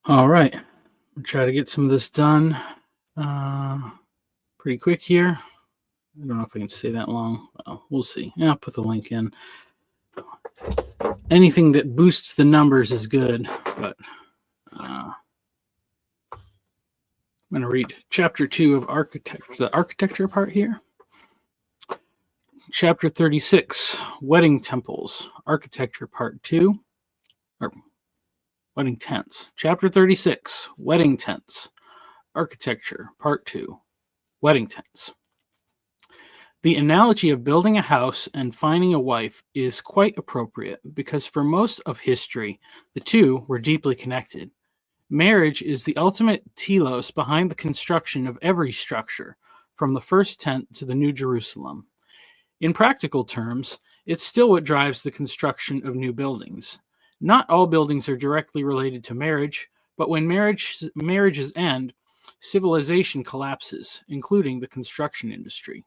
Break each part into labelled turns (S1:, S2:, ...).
S1: All right. I'll try to get some of this done uh, pretty quick here. I don't know if I can stay that long. Well, we'll see. Yeah, I'll put the link in. Anything that boosts the numbers is good, but I'm going to read chapter 2 of architecture, the architecture part here. Chapter 36, Wedding Temples, Architecture Part 2, or Wedding Tents. Chapter 36, Wedding Tents, Architecture Part 2, Wedding Tents. The analogy of building a house and finding a wife is quite appropriate because for most of history, the two were deeply connected. Marriage is the ultimate telos behind the construction of every structure, from the first tent to the New Jerusalem. In practical terms, it's still what drives the construction of new buildings. Not all buildings are directly related to marriage, but when marriages end, civilization collapses, including the construction industry.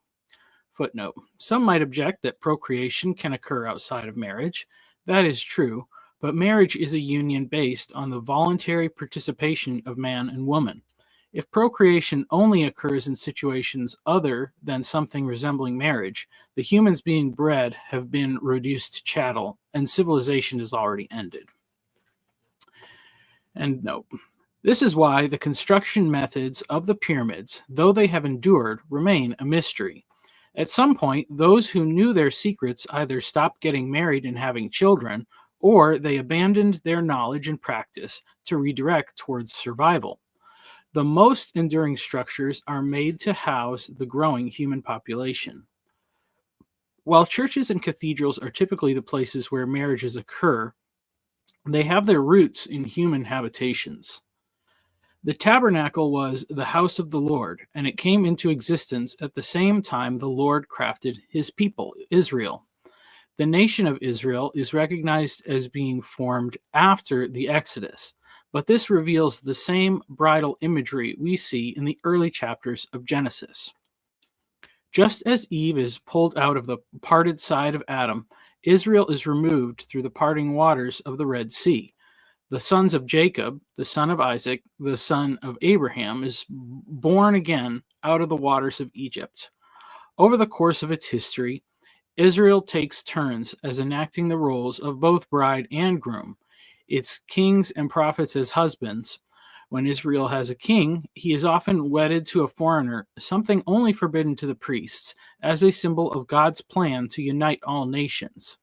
S1: Footnote. Some might object that procreation can occur outside of marriage. That is true, but marriage is a union based on the voluntary participation of man and woman. If procreation only occurs in situations other than something resembling marriage, the humans being bred have been reduced to chattel, and civilization is already ended. And note. This is why the construction methods of the pyramids, though they have endured, remain a mystery. At some point, those who knew their secrets either stopped getting married and having children, or they abandoned their knowledge and practice to redirect towards survival. The most enduring structures are made to house the growing human population. While churches and cathedrals are typically the places where marriages occur, they have their roots in human habitations. The tabernacle was the house of the Lord, and it came into existence at the same time the Lord crafted his people, Israel. The nation of Israel is recognized as being formed after the Exodus, but this reveals the same bridal imagery we see in the early chapters of Genesis. Just as Eve is pulled out of the parted side of Adam, Israel is removed through the parting waters of the Red Sea. The sons of Jacob, the son of Isaac, the son of Abraham, is born again out of the waters of Egypt. Over the course of its history, Israel takes turns as enacting the roles of both bride and groom, its kings and prophets as husbands. When Israel has a king, he is often wedded to a foreigner, something only forbidden to the priests, as a symbol of God's plan to unite all nations.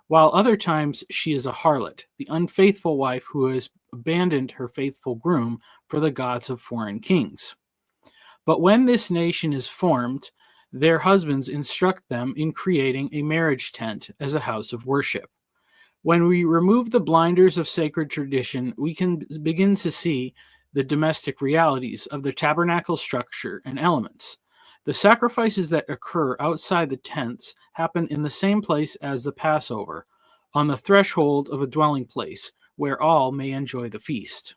S1: While other times she is a harlot, the unfaithful wife who has abandoned her faithful groom for the gods of foreign kings. But when this nation is formed, their husbands instruct them in creating a marriage tent as a house of worship. When we remove the blinders of sacred tradition, we can begin to see the domestic realities of the tabernacle structure and elements. The sacrifices that occur outside the tents happen in the same place as the Passover, on the threshold of a dwelling place, where all may enjoy the feast.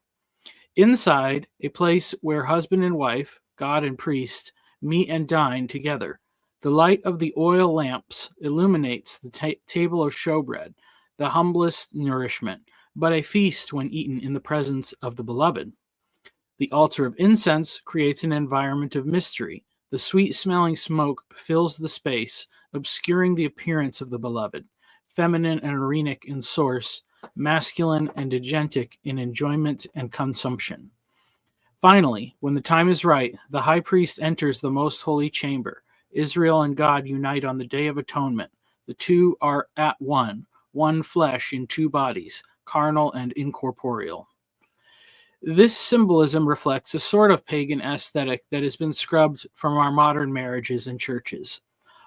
S1: Inside, a place where husband and wife, God and priest, meet and dine together. The light of the oil lamps illuminates the table of showbread, the humblest nourishment, but a feast when eaten in the presence of the beloved. The altar of incense creates an environment of mystery. The sweet-smelling smoke fills the space, obscuring the appearance of the beloved, feminine and Irenic in source, masculine and agentic in enjoyment and consumption. Finally, when the time is right, the high priest enters the most holy chamber. Israel and God unite on the Day of Atonement. The two are at one flesh in two bodies, carnal and incorporeal. This symbolism reflects a sort of pagan aesthetic that has been scrubbed from our modern marriages and churches.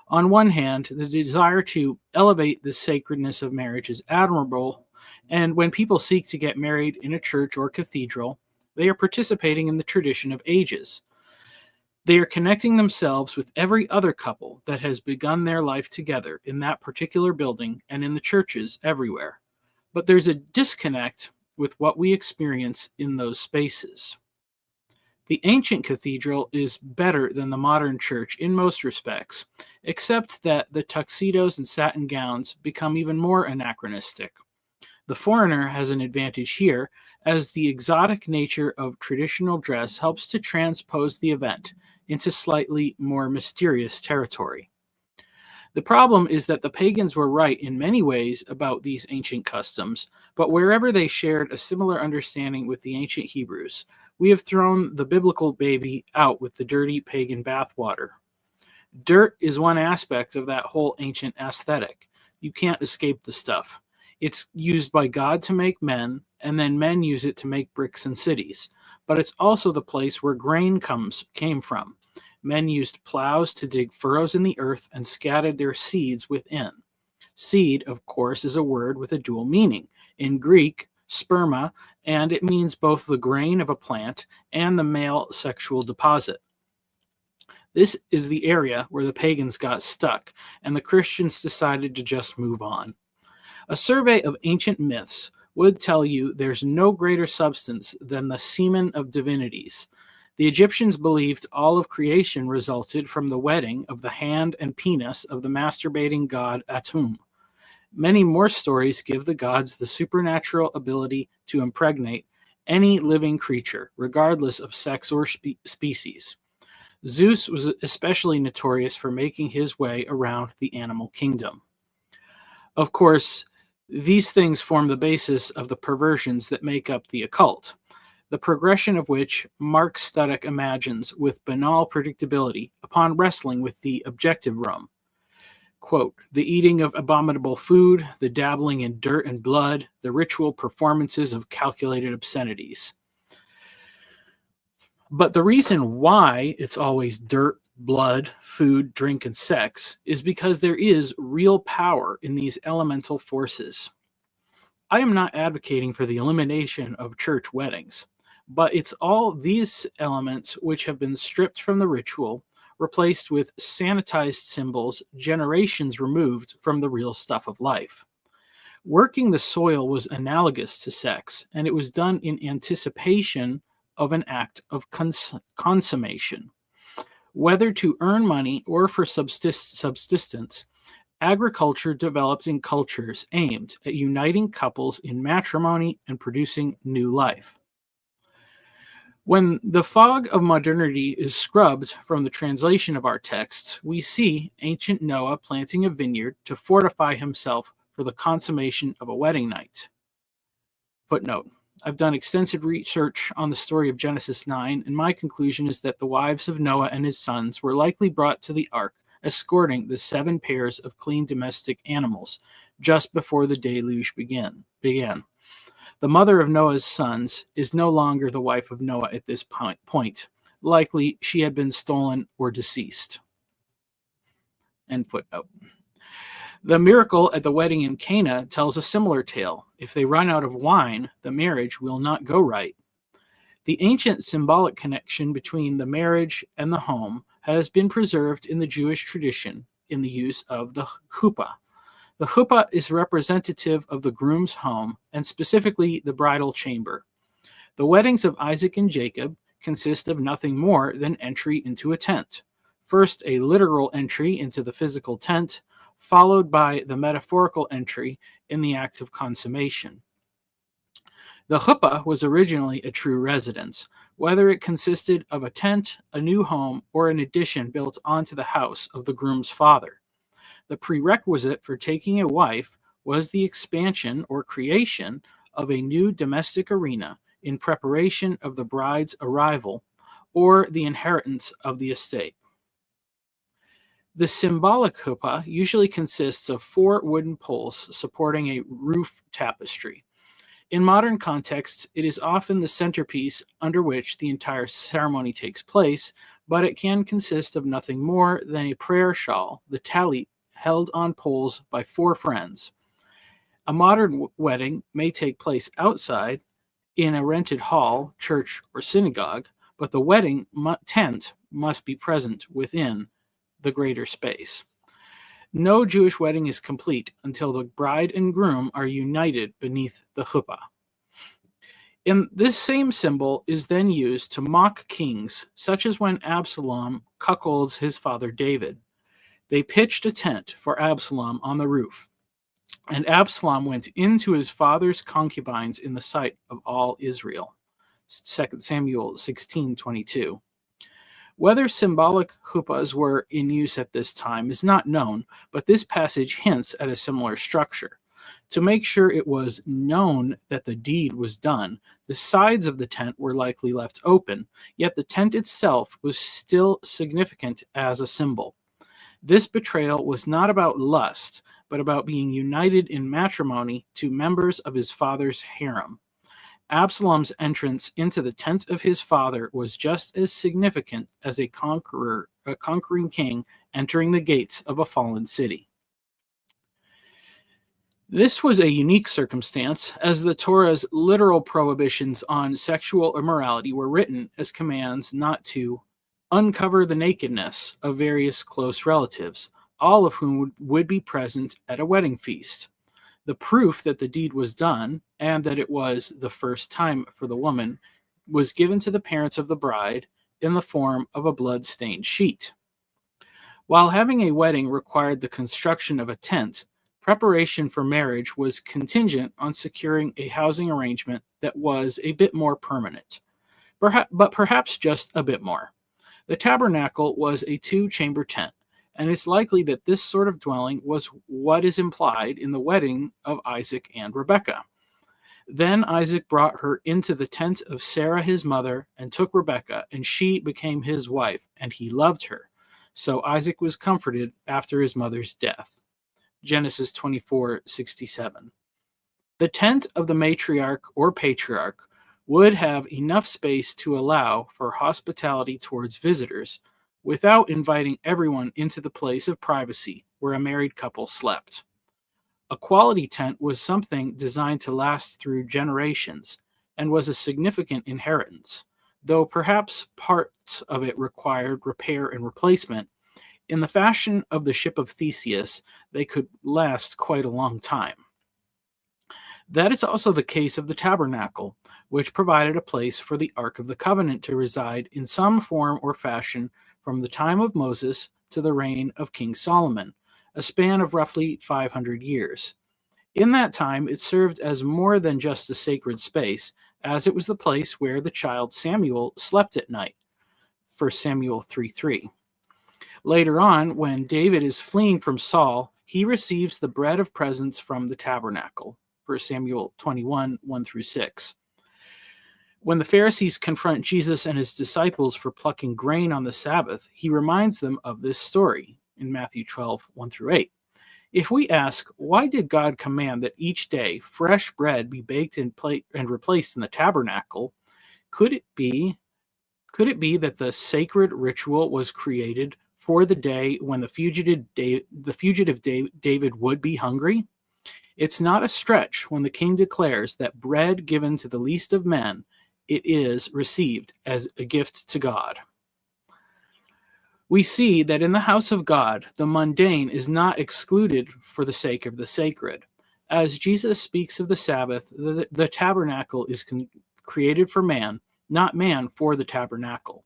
S1: On one hand, the desire to elevate the sacredness of marriage is admirable, and when people seek to get married in a church or cathedral, they are participating in the tradition of ages. They are connecting themselves with every other couple that has begun their life together in that particular building and in the churches everywhere. But there's a disconnect with what we experience in those spaces. The ancient cathedral is better than the modern church in most respects, except that the tuxedos and satin gowns become even more anachronistic. The foreigner has an advantage here, as the exotic nature of traditional dress helps to transpose the event into slightly more mysterious territory. The problem is that the pagans were right in many ways about these ancient customs, but wherever they shared a similar understanding with the ancient Hebrews, we have thrown the biblical baby out with the dirty pagan bathwater. Dirt is one aspect of that whole ancient aesthetic. You can't escape the stuff. It's used by God to make men, and then men use it to make bricks and cities. But it's also the place where grain came from. Men used plows to dig furrows in the earth and scattered their seeds within. Seed, of course, is a word with a dual meaning. In Greek, sperma, and it means both the grain of a plant and the male sexual deposit. This is the area where the pagans got stuck, and the Christians decided to just move on. A survey of ancient myths would tell you there's no greater substance than the semen of divinities. The Egyptians believed all of creation resulted from the wedding of the hand and penis of the masturbating god Atum. Many more stories give the gods the supernatural ability to impregnate any living creature, regardless of sex or species. Zeus was especially notorious for making his way around the animal kingdom. Of course, these things form the basis of the perversions that make up the occult, the progression of which Mark Studdock imagines with banal predictability upon wrestling with the objective realm. Quote, the eating of abominable food, the dabbling in dirt and blood, the ritual performances of calculated obscenities. But the reason why it's always dirt, blood, food, drink, and sex is because there is real power in these elemental forces. I am not advocating for the elimination of church weddings, but it's all these elements which have been stripped from the ritual, replaced with sanitized symbols generations removed from the real stuff of life. Working the soil was analogous to sex, and it was done in anticipation of an act of consummation. Whether to earn money or for subsistence, agriculture developed in cultures aimed at uniting couples in matrimony and producing new life. When the fog of modernity is scrubbed from the translation of our texts, we see ancient Noah planting a vineyard to fortify himself for the consummation of a wedding night. Footnote. I've done extensive research on the story of Genesis 9, and my conclusion is that the wives of Noah and his sons were likely brought to the ark, escorting the 7 pairs of clean domestic animals, just before the deluge began. The mother of Noah's sons is no longer the wife of Noah at this point. Likely, she had been stolen or deceased. End footnote. The miracle at the wedding in Cana tells a similar tale. If they run out of wine, the marriage will not go right. The ancient symbolic connection between the marriage and the home has been preserved in the Jewish tradition in the use of the chuppah. The chuppah is representative of the groom's home, and specifically the bridal chamber. The weddings of Isaac and Jacob consist of nothing more than entry into a tent. First, a literal entry into the physical tent, followed by the metaphorical entry in the act of consummation. The chuppah was originally a true residence, whether it consisted of a tent, a new home, or an addition built onto the house of the groom's father. The prerequisite for taking a wife was the expansion or creation of a new domestic arena in preparation of the bride's arrival or the inheritance of the estate. The symbolic chuppah usually consists of 4 wooden poles supporting a roof tapestry. In modern contexts, it is often the centerpiece under which the entire ceremony takes place, but it can consist of nothing more than a prayer shawl, the talit, held on poles by 4 friends. A modern wedding may take place outside in a rented hall, church, or synagogue, but the wedding tent must be present within the greater space. No Jewish wedding is complete until the bride and groom are united beneath the chuppah. And this same symbol is then used to mock kings, such as when Absalom cuckolds his father David. They pitched a tent for Absalom on the roof. And Absalom went into his father's concubines in the sight of all Israel. 2 Samuel 16:22. Whether symbolic huppahs were in use at this time is not known, but this passage hints at a similar structure. To make sure it was known that the deed was done, the sides of the tent were likely left open, yet the tent itself was still significant as a symbol. This betrayal was not about lust, but about being united in matrimony to members of his father's harem. Absalom's entrance into the tent of his father was just as significant as a conquering king entering the gates of a fallen city. This was a unique circumstance, as the Torah's literal prohibitions on sexual immorality were written as commands not to uncover the nakedness of various close relatives, all of whom would be present at a wedding feast. The proof that the deed was done, and that it was the first time for the woman, was given to the parents of the bride in the form of a blood-stained sheet. While having a wedding required the construction of a tent, preparation for marriage was contingent on securing a housing arrangement that was a bit more permanent, but perhaps just a bit more. The tabernacle was a two-chamber tent, and it's likely that this sort of dwelling was what is implied in the wedding of Isaac and Rebekah. Then Isaac brought her into the tent of Sarah his mother, and took Rebekah, and she became his wife, and he loved her. So Isaac was comforted after his mother's death. Genesis 24:67. The tent of the matriarch or patriarch would have enough space to allow for hospitality towards visitors, without inviting everyone into the place of privacy where a married couple slept. A quality tent was something designed to last through generations, and was a significant inheritance, though perhaps parts of it required repair and replacement. In the fashion of the ship of Theseus, they could last quite a long time. That is also the case of the tabernacle, which provided a place for the Ark of the Covenant to reside in some form or fashion from the time of Moses to the reign of King Solomon, a span of roughly 500 years. In that time, it served as more than just a sacred space, as it was the place where the child Samuel slept at night. 1 Samuel 3:3. Later on, when David is fleeing from Saul, he receives the bread of presence from the tabernacle. 1 Samuel 21, 1-6. When the Pharisees confront Jesus and his disciples for plucking grain on the Sabbath, he reminds them of this story in Matthew 12, 1-8. If we ask, why did God command that each day fresh bread be baked and replaced in the tabernacle, could it be that the sacred ritual was created for the day when the fugitive David would be hungry? It's not a stretch when the king declares that bread given to the least of men, it is received as a gift to God. We see that in the house of God, the mundane is not excluded for the sake of the sacred. As Jesus speaks of the Sabbath, the tabernacle is created for man, not man for the tabernacle.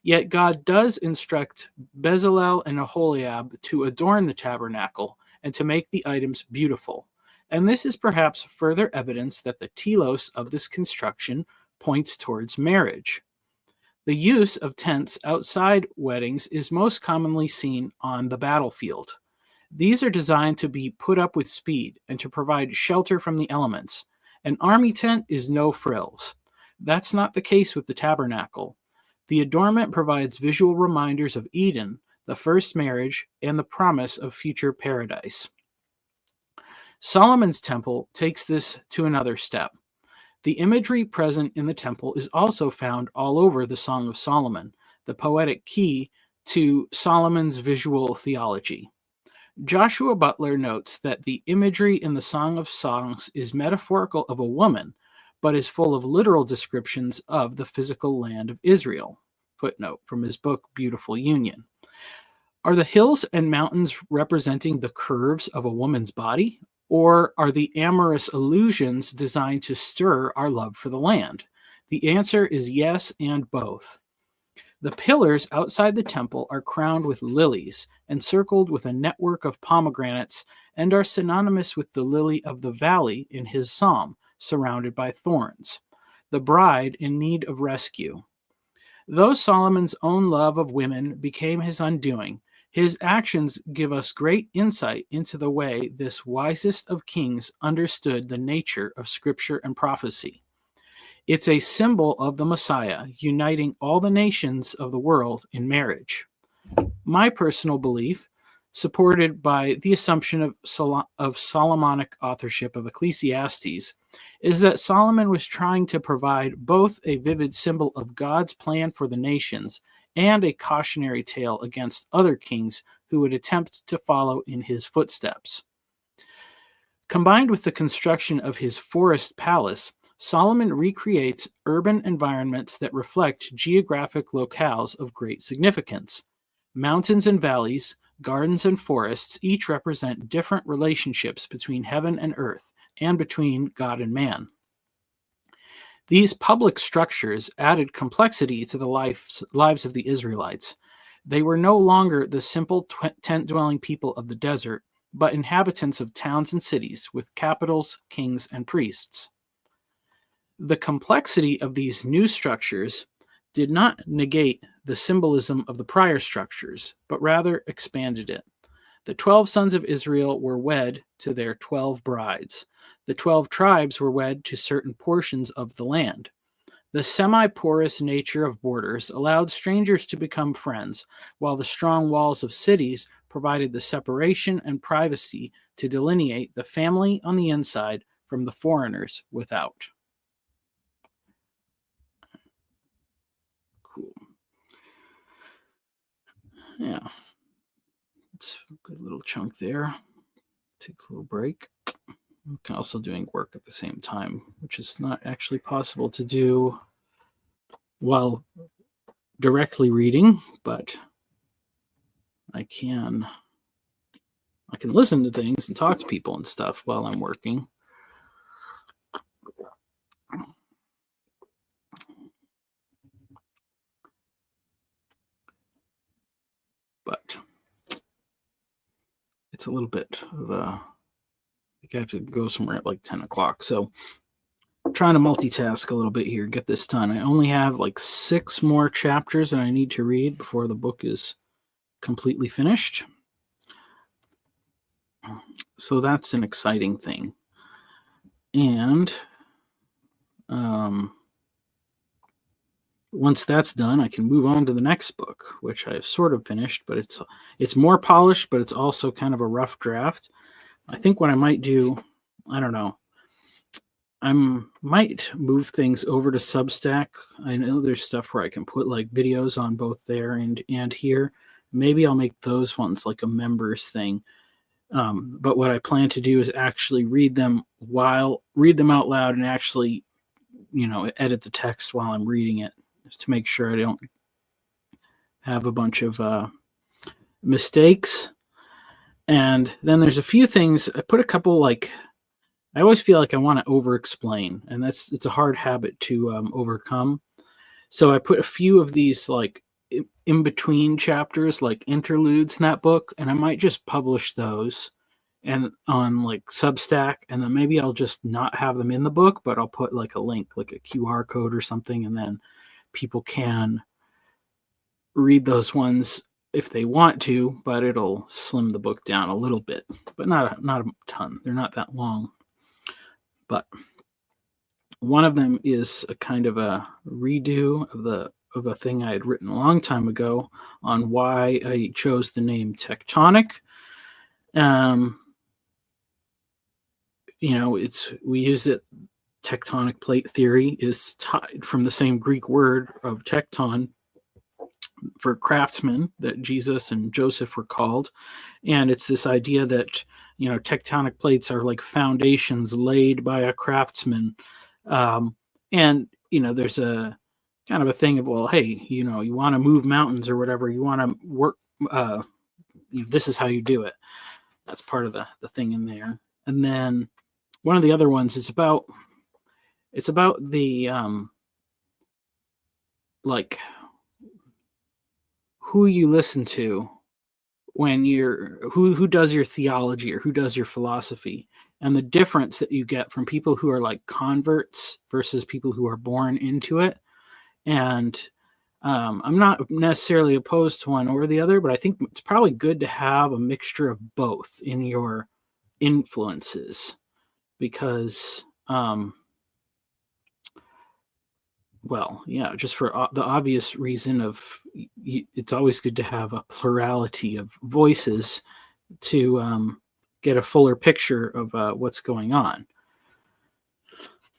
S1: Yet God does instruct Bezalel and Aholiab to adorn the tabernacle and to make the items beautiful. And this is perhaps further evidence that the telos of this construction points towards marriage. The use of tents outside weddings is most commonly seen on the battlefield. These are designed to be put up with speed and to provide shelter from the elements. An army tent is no frills. That's not the case with the tabernacle. The adornment provides visual reminders of Eden, the first marriage, and the promise of future paradise. Solomon's temple takes this to another step. The imagery present in the temple is also found all over the Song of Solomon, the poetic key to Solomon's visual theology. Joshua Butler notes that the imagery in the Song of Songs is metaphorical of a woman, but is full of literal descriptions of the physical land of Israel. Footnote from his book, Beautiful Union. Are the hills and mountains representing the curves of a woman's body? Or are the amorous allusions designed to stir our love for the land? The answer is yes and both. The pillars outside the temple are crowned with lilies, encircled with a network of pomegranates and are synonymous with the lily of the valley in his psalm, surrounded by thorns, the bride in need of rescue. Though Solomon's own love of women became his undoing, his actions give us great insight into the way this wisest of kings understood the nature of Scripture and prophecy. It's a symbol of the Messiah, uniting all the nations of the world in marriage. My personal belief, supported by the assumption of Solomonic authorship of Ecclesiastes, is that Solomon was trying to provide both a vivid symbol of God's plan for the nations and a cautionary tale against other kings who would attempt to follow in his footsteps. Combined with the construction of his forest palace, Solomon recreates urban environments that reflect geographic locales of great significance. Mountains and valleys, gardens and forests each represent different relationships between heaven and earth and between God and man. These public structures added complexity to the lives of the Israelites. They were no longer the simple tent-dwelling people of the desert, but inhabitants of towns and cities with capitals, kings, and priests. The complexity of these new structures did not negate the symbolism of the prior structures, but rather expanded it. The 12 sons of Israel were wed to their 12 brides. The 12 tribes were wed to certain portions of the land. The semi-porous nature of borders allowed strangers to become friends, while the strong walls of cities provided the separation and privacy to delineate the family on the inside from the foreigners without. Cool. Yeah. It's a good little chunk there. Take a little break. I'm also doing work at the same time, which is not actually possible to do while directly reading, but I can listen to things and talk to people and stuff while I'm working. But it's a little bit of I think I have to go somewhere at like 10 o'clock. So I'm trying to multitask a little bit here, get this done. I only have like 6 more chapters that I need to read before the book is completely finished. So that's an exciting thing. And once that's done, I can move on to the next book, which I've sort of finished, but it's more polished, but it's also kind of a rough draft. I think what I might do, I don't know, I might move things over to Substack. I know there's stuff where I can put like videos on both there and here. Maybe I'll make those ones like a members thing. But what I plan to do is actually read them out loud and actually, edit the text while I'm reading it to make sure I don't have a bunch of mistakes. And then there's a few things. I put a couple I always feel like I want to over-explain, and it's a hard habit to overcome. So I put a few of these in between chapters, like interludes in that book, and I might just publish those and on Substack, and then maybe I'll just not have them in the book, but I'll put a link, like a QR code or something, and then people can read those ones if they want to, but it'll slim the book down a little bit, but not a ton. They're not that long. But one of them is a kind of a redo of a thing I had written a long time ago on why I chose the name Tectonic. We use it. Tectonic plate theory is tied from the same Greek word of tecton for craftsmen that Jesus and Joseph were called. And it's this idea that, tectonic plates are like foundations laid by a craftsman. And there's a kind of a thing of, well, hey, you want to move mountains or whatever, you want to work, this is how you do it. That's part of the thing in there. And then one of the other ones is about the who you listen to when you're who does your theology or who does your philosophy, and the difference that you get from people who are like converts versus people who are born into it. And I'm not necessarily opposed to one or the other, but I think it's probably good to have a mixture of both in your influences, because well, yeah, just for the obvious reason of it's always good to have a plurality of voices to get a fuller picture of what's going on.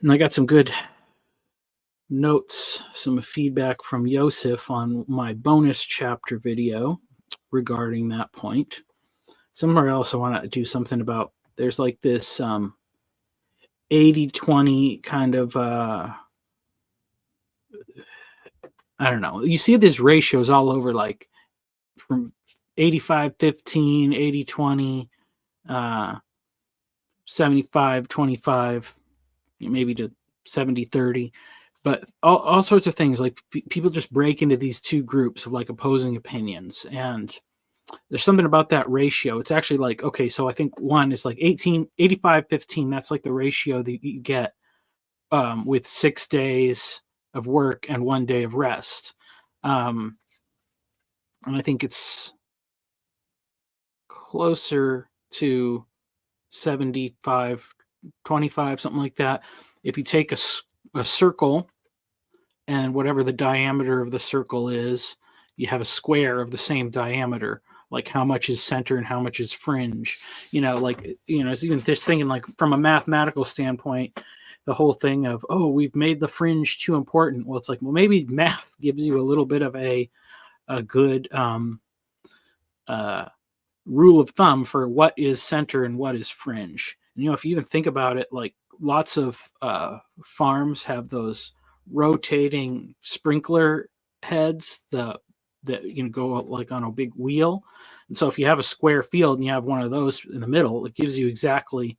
S1: And I got some good notes, some feedback from Yosef on my bonus chapter video regarding that point. Somewhere else I want to do something about, there's like this 80-20 kind of I don't know. You see these ratios all over, like from 85-15, 80-20, 75-25, maybe to 70-30. But all sorts of things, like people just break into these two groups of like opposing opinions. And there's something about that ratio. It's actually like, okay, so I think one is like 85-15. That's like the ratio that you get with 6 days of work and 1 day of rest. And I think it's closer to 75-25, something like that. If you take a circle, and whatever the diameter of the circle is, you have a square of the same diameter. Like how much is center and how much is fringe. It's even this thing, and like from a mathematical standpoint, the whole thing of, oh, we've made the fringe too important. Well, it's like, well, maybe math gives you a little bit of a good rule of thumb for what is center and what is fringe. And, if you even think about it, like lots of farms have those rotating sprinkler heads that go like on a big wheel. And so if you have a square field and you have one of those in the middle, it gives you exactly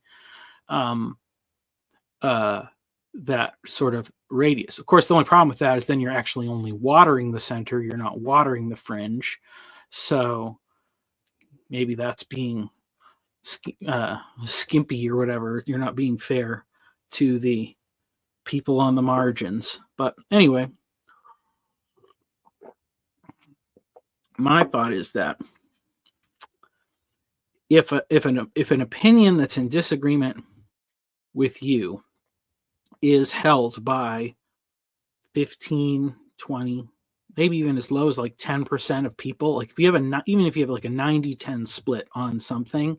S1: that sort of radius. Of course, the only problem with that is then you're actually only watering the center. You're not watering the fringe. So maybe that's being skimpy or whatever. You're not being fair to the people on the margins. But anyway, my thought is that if an opinion that's in disagreement with you is held by 15, 20, maybe even as low as like 10% of people, like even if you have like a 90-10 split on something,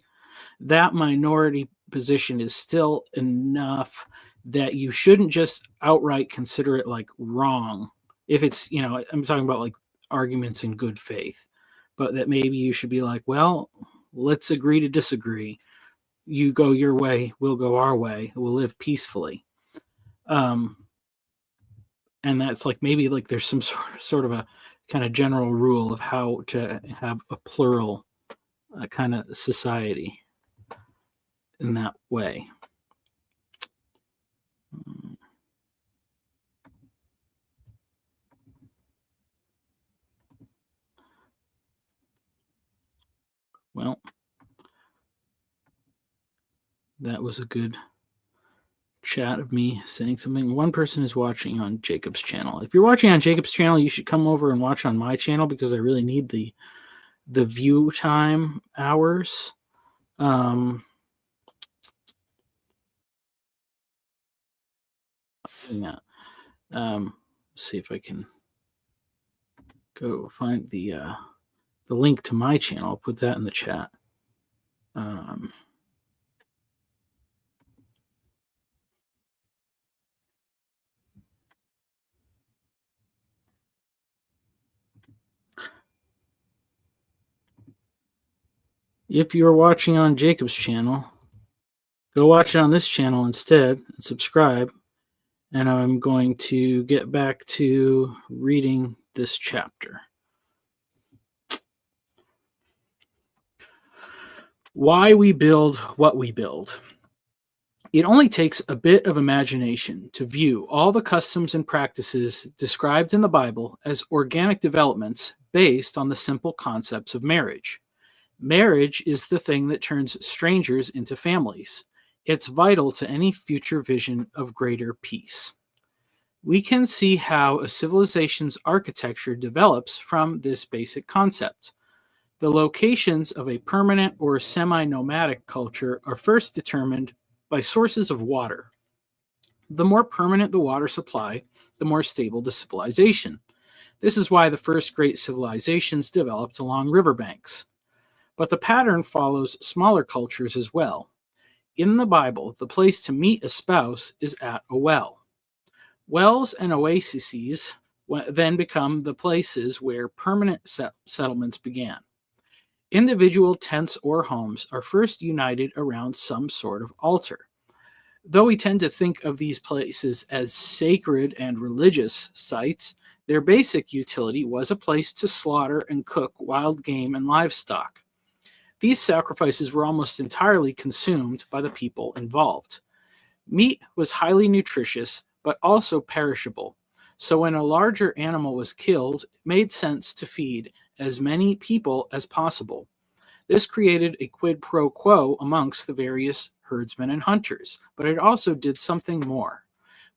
S1: that minority position is still enough that you shouldn't just outright consider it like wrong. If it's, I'm talking about like arguments in good faith, but that maybe you should be like, well, let's agree to disagree. You go your way, we'll go our way. We'll live peacefully. And that's like, maybe like there's some sort of a kind of general rule of how to have a plural kind of society in that way. Well, that was a good chat of me saying something. One person is watching on Jacob's channel. If you're watching on Jacob's channel, you should come over and watch on my channel, because I really need the view time hours. Yeah. See if I can go find the link to my channel. I'll put that in the chat. If you're watching on Jacob's channel, go watch it on this channel instead and subscribe. And I'm going to get back to reading this chapter. Why we build what we build. It only takes a bit of imagination to view all the customs and practices described in the Bible as organic developments based on the simple concepts of marriage. Marriage is the thing that turns strangers into families. It's vital to any future vision of greater peace. We can see how a civilization's architecture develops from this basic concept. The locations of a permanent or semi nomadic culture are first determined by sources of water. The more permanent the water supply, the more stable the civilization. This is why the first great civilizations developed along riverbanks. But the pattern follows smaller cultures as well. In the Bible, the place to meet a spouse is at a well. Wells and oases then become the places where permanent settlements began. Individual tents or homes are first united around some sort of altar. Though we tend to think of these places as sacred and religious sites, their basic utility was a place to slaughter and cook wild game and livestock. These sacrifices were almost entirely consumed by the people involved. Meat was highly nutritious, but also perishable. So when a larger animal was killed, it made sense to feed as many people as possible. This created a quid pro quo amongst the various herdsmen and hunters, but it also did something more.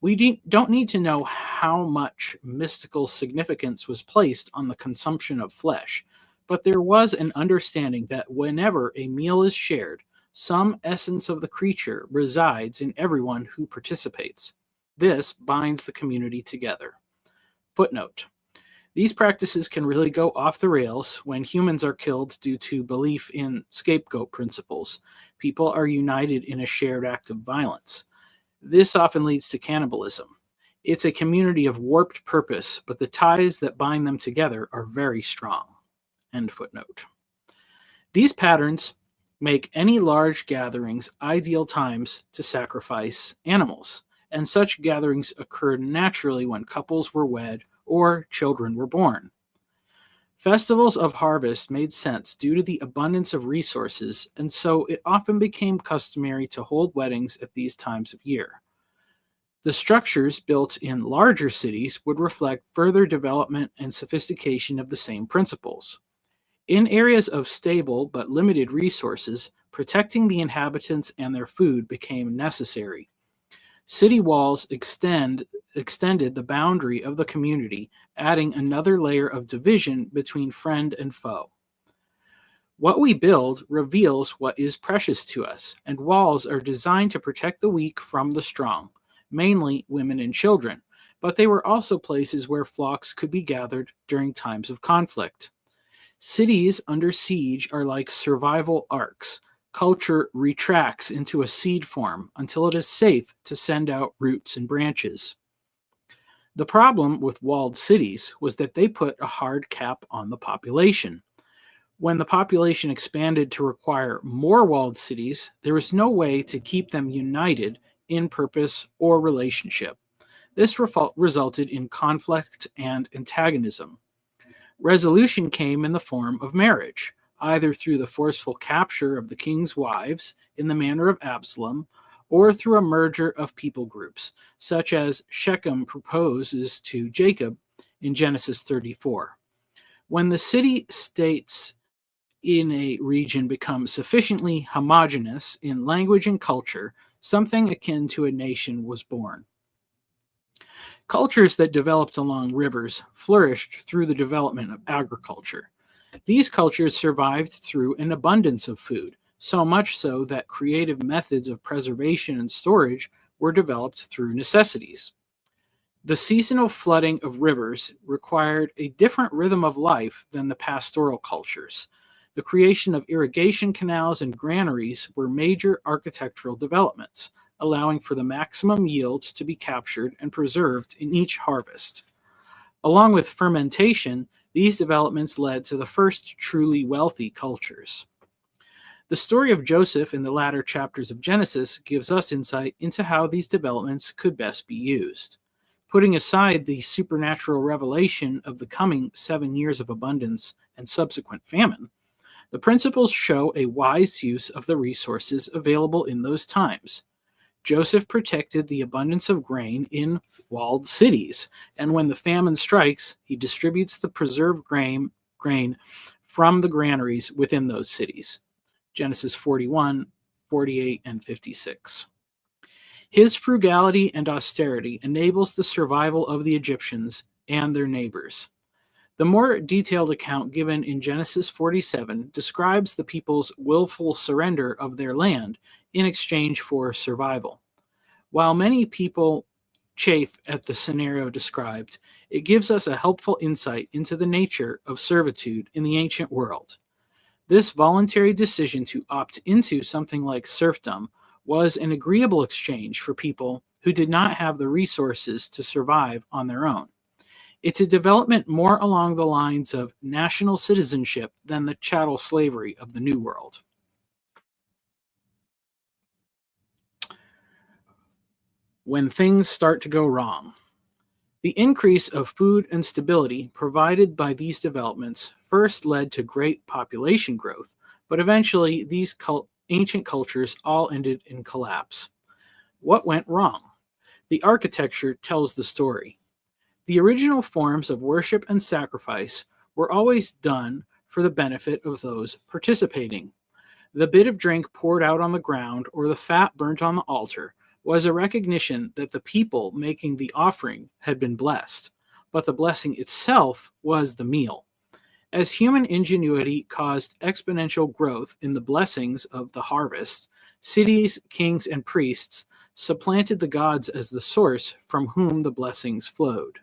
S1: We don't need to know how much mystical significance was placed on the consumption of flesh, but there was an understanding that whenever a meal is shared, some essence of the creature resides in everyone who participates. This binds the community together. Footnote: these practices can really go off the rails when humans are killed due to belief in scapegoat principles. People are united in a shared act of violence. This often leads to cannibalism. It's a community of warped purpose, but the ties that bind them together are very strong. End footnote. These patterns make any large gatherings ideal times to sacrifice animals, and such gatherings occurred naturally when couples were wed or children were born. Festivals of harvest made sense due to the abundance of resources, and so it often became customary to hold weddings at these times of year. The structures built in larger cities would reflect further development and sophistication of the same principles. In areas of stable but limited resources, protecting the inhabitants and their food became necessary. City walls extended the boundary of the community, adding another layer of division between friend and foe. What we build reveals what is precious to us, and walls are designed to protect the weak from the strong, mainly women and children, but they were also places where flocks could be gathered during times of conflict. Cities under siege are like survival arcs. Culture retracts into a seed form until it is safe to send out roots and branches. The problem with walled cities was that they put a hard cap on the population. When the population expanded to require more walled cities, there was no way to keep them united in purpose or relationship. This resulted in conflict and antagonism. Resolution came in the form of marriage, either through the forceful capture of the king's wives in the manner of Absalom, or through a merger of people groups, such as Shechem proposes to Jacob in Genesis 34. When the city-states in a region become sufficiently homogeneous in language and culture, something akin to a nation was born. Cultures that developed along rivers flourished through the development of agriculture. These cultures survived through an abundance of food, so much so that creative methods of preservation and storage were developed through necessities. The seasonal flooding of rivers required a different rhythm of life than the pastoral cultures. The creation of irrigation canals and granaries were major architectural developments, allowing for the maximum yields to be captured and preserved in each harvest. Along with fermentation, these developments led to the first truly wealthy cultures. The story of Joseph in the latter chapters of Genesis gives us insight into how these developments could best be used. Putting aside the supernatural revelation of the coming 7 years of abundance and subsequent famine, the principles show a wise use of the resources available in those times. Joseph protected the abundance of grain in walled cities, and when the famine strikes, he distributes the preserved grain from the granaries within those cities. Genesis 41, 48, and 56. His frugality and austerity enables the survival of the Egyptians and their neighbors. The more detailed account given in Genesis 47 describes the people's willful surrender of their land in exchange for survival. While many people chafe at the scenario described, it gives us a helpful insight into the nature of servitude in the ancient world. This voluntary decision to opt into something like serfdom was an agreeable exchange for people who did not have the resources to survive on their own. It's a development more along the lines of national citizenship than the chattel slavery of the New World. When things start to go wrong. The increase of food and stability provided by these developments first led to great population growth, but eventually these ancient cultures all ended in collapse. What went wrong? The architecture tells the story. The original forms of worship and sacrifice were always done for the benefit of those participating. The bit of drink poured out on the ground or the fat burnt on the altar was a recognition that the people making the offering had been blessed, but the blessing itself was the meal. As human ingenuity caused exponential growth in the blessings of the harvest, cities, kings, and priests supplanted the gods as the source from whom the blessings flowed.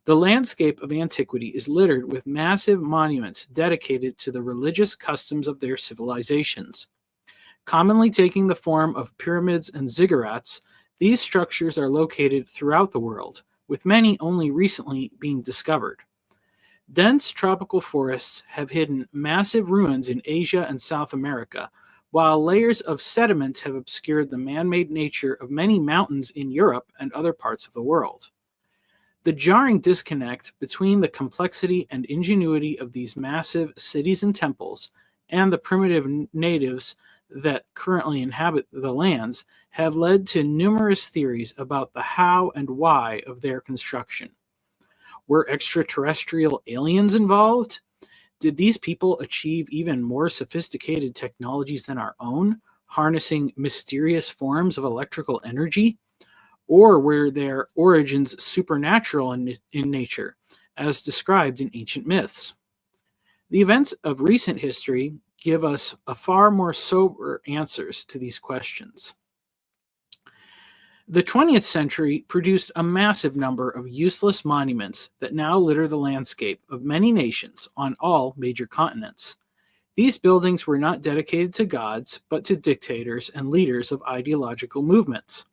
S1: The landscape of antiquity is littered with massive monuments dedicated to the religious customs of their civilizations. Commonly taking the form of pyramids and ziggurats, these structures are located throughout the world, with many only recently being discovered. Dense tropical forests have hidden massive ruins in Asia and South America, while layers of sediment have obscured the man-made nature of many mountains in Europe and other parts of the world. The jarring disconnect between the complexity and ingenuity of these massive cities and temples and the primitive natives that currently inhabit the lands have led to numerous theories about the how and why of their construction. Were extraterrestrial aliens involved? Did these people achieve even more sophisticated technologies than our own, harnessing mysterious forms of electrical energy? Or were their origins supernatural in nature, as described in ancient myths? The events of recent history give us a far more sober answers to these questions. The 20th century produced a massive number of useless monuments that now litter the landscape of many nations on all major continents. These buildings were not dedicated to gods, but to dictators and leaders of ideological movements.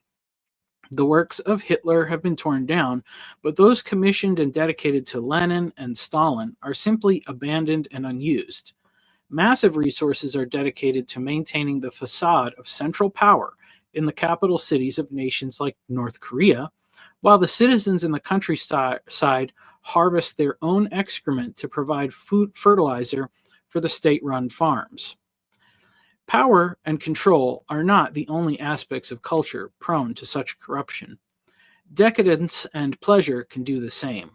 S1: The works of Hitler have been torn down, but those commissioned and dedicated to Lenin and Stalin are simply abandoned and unused. Massive resources are dedicated to maintaining the facade of central power in the capital cities of nations like North Korea, while the citizens in the countryside harvest their own excrement to provide food fertilizer for the state-run farms. Power and control are not the only aspects of culture prone to such corruption. Decadence and pleasure can do the same.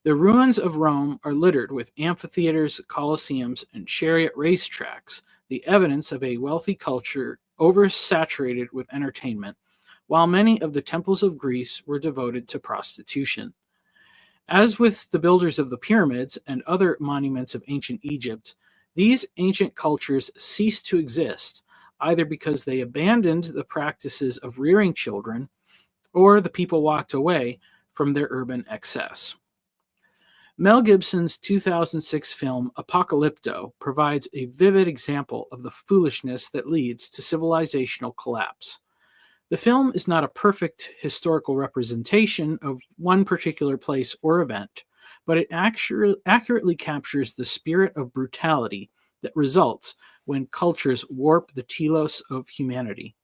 S1: The ruins of Rome are littered with amphitheaters, colosseums, and chariot racetracks, the evidence of a wealthy culture oversaturated with entertainment, while many of the temples of Greece were devoted to prostitution. As with the builders of the pyramids and other monuments of ancient Egypt, these ancient cultures ceased to exist, either because they abandoned the practices of rearing children, or the people walked away from their urban excess. Mel Gibson's 2006 film Apocalypto provides a vivid example of the foolishness that leads to civilizational collapse. The film is not a perfect historical representation of one particular place or event, but it accurately captures the spirit of brutality that results when cultures warp the telos of humanity.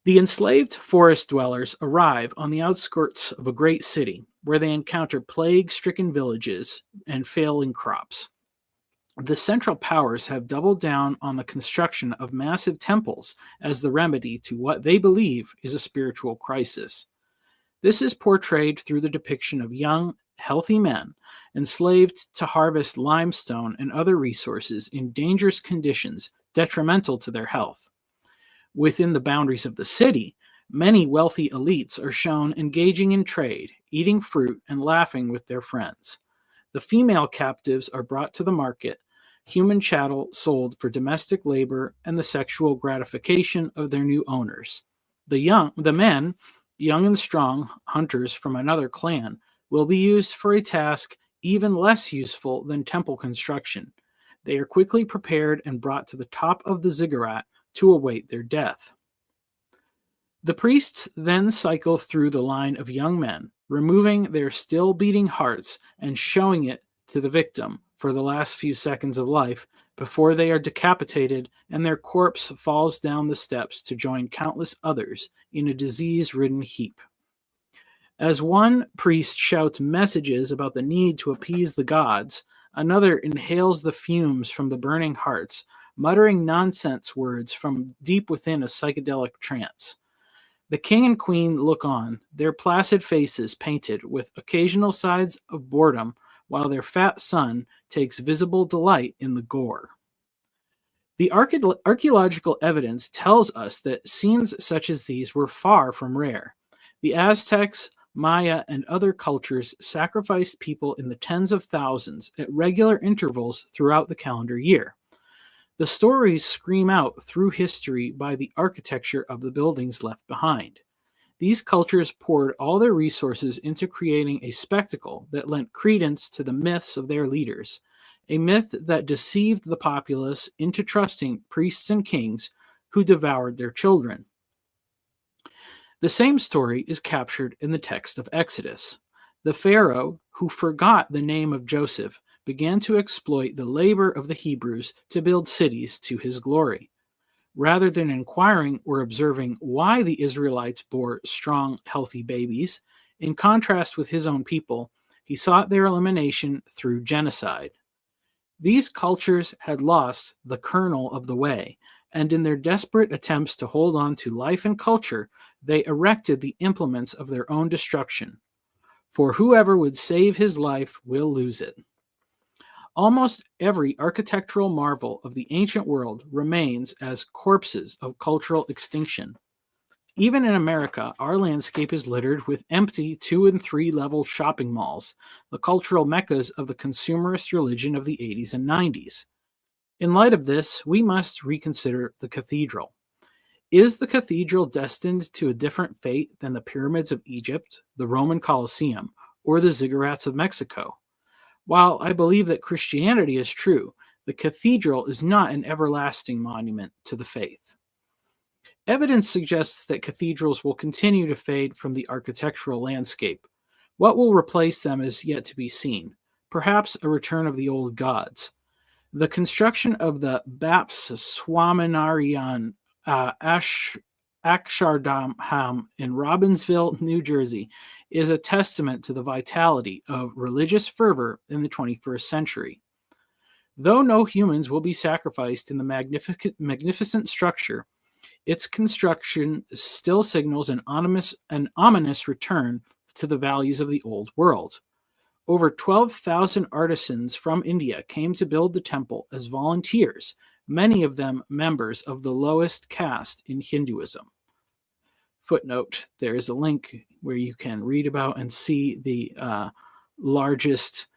S1: The enslaved forest dwellers arrive on the outskirts of a great city, where they encounter plague-stricken villages and failing crops. The Central Powers have doubled down on the construction of massive temples as the remedy to what they believe is a spiritual crisis. This is portrayed through the depiction of young, healthy men, enslaved to harvest limestone and other resources in dangerous conditions detrimental to their health. Within the boundaries of the city, many wealthy elites are shown engaging in trade, eating fruit, and laughing with their friends. The female captives are brought to the market, human chattel sold for domestic labor and the sexual gratification of their new owners. The men, young and strong hunters from another clan, will be used for a task even less useful than temple construction. They are quickly prepared and brought to the top of the ziggurat to await their death. The priests then cycle through the line of young men, removing their still beating hearts and showing it to the victim for the last few seconds of life before they are decapitated and their corpse falls down the steps to join countless others in a disease-ridden heap. As one priest shouts messages about the need to appease the gods, another inhales the fumes from the burning hearts, muttering nonsense words from deep within a psychedelic trance. The king and queen look on, their placid faces painted with occasional sides of boredom, while their fat son takes visible delight in the gore. The archaeological evidence tells us that scenes such as these were far from rare. The Aztecs, Maya, and other cultures sacrificed people in the tens of thousands at regular intervals throughout the calendar year. The stories scream out through history by the architecture of the buildings left behind. These cultures poured all their resources into creating a spectacle that lent credence to the myths of their leaders, a myth that deceived the populace into trusting priests and kings who devoured their children. The same story is captured in the text of Exodus. The Pharaoh, who forgot the name of Joseph, began to exploit the labor of the Hebrews to build cities to his glory. Rather than inquiring or observing why the Israelites bore strong, healthy babies, in contrast with his own people, he sought their elimination through genocide. These cultures had lost the kernel of the way, and in their desperate attempts to hold on to life and culture, they erected the implements of their own destruction. For whoever would save his life will lose it. Almost every architectural marvel of the ancient world remains as corpses of cultural extinction. Even in America, our landscape is littered with empty 2- and 3-level shopping malls, the cultural meccas of the consumerist religion of the 80s and 90s. In light of this, we must reconsider the cathedral. Is the cathedral destined to a different fate than the pyramids of Egypt, the Roman Colosseum, or the ziggurats of Mexico? While I believe that Christianity is true, the cathedral is not an everlasting monument to the faith. Evidence suggests that cathedrals will continue to fade from the architectural landscape. What will replace them is yet to be seen, perhaps a return of the old gods. The construction of the Baps Swaminarayan Akshardham in Robbinsville, New Jersey, is a testament to the vitality of religious fervor in the 21st century. Though no humans will be sacrificed in the magnificent structure, its construction still signals an ominous return to the values of the old world. Over 12,000 artisans from India came to build the temple as volunteers, many of them members of the lowest caste in Hinduism. Footnote, there is a link where you can read about and see the largest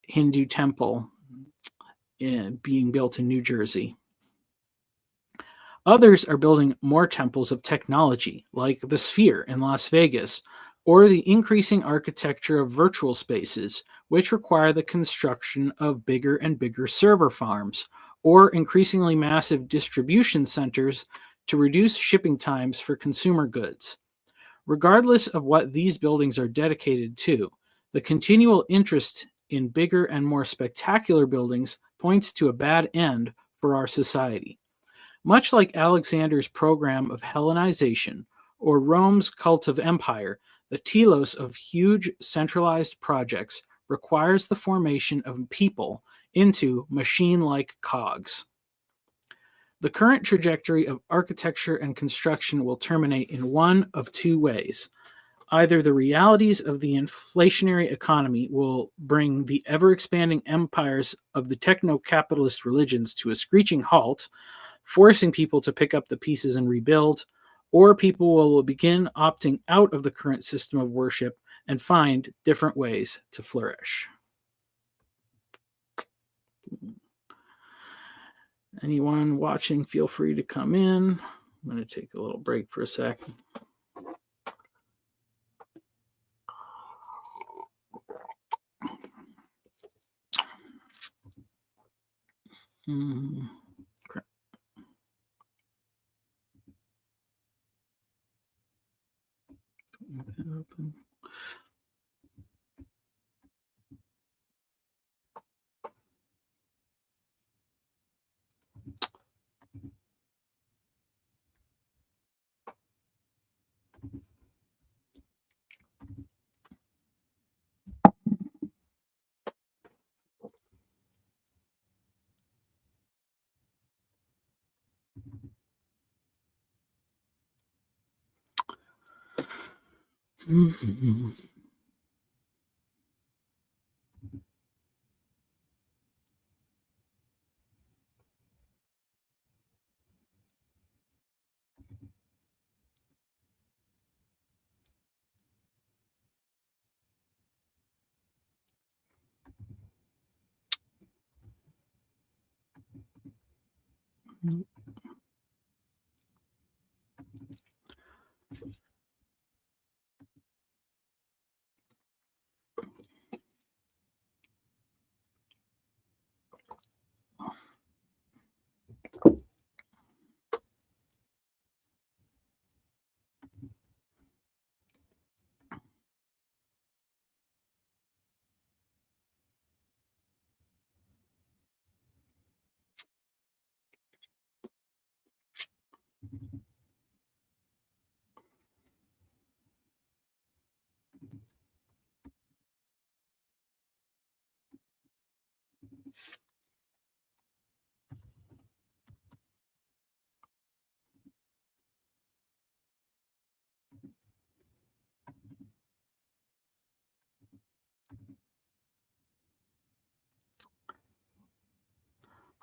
S1: Hindu temple being built in New Jersey. Others are building more temples of technology, like the Sphere in Las Vegas, or the increasing architecture of virtual spaces, which require the construction of bigger and bigger server farms, or increasingly massive distribution centers to reduce shipping times for consumer goods. Regardless of what these buildings are dedicated to, the continual interest in bigger and more spectacular buildings points to a bad end for our society. Much like Alexander's program of Hellenization or Rome's cult of empire, the telos of huge centralized projects requires the formation of people into machine-like cogs. The current trajectory of architecture and construction will terminate in one of two ways: Either the realities of the inflationary economy will bring the ever expanding empires of the techno capitalist religions to a screeching halt, forcing people to pick up the pieces and rebuild, or people will begin opting out of the current system of worship and find different ways to flourish. Anyone watching, feel free to come in. I'm going to take a little break for a sec. Crap. That open. Mm-hmm.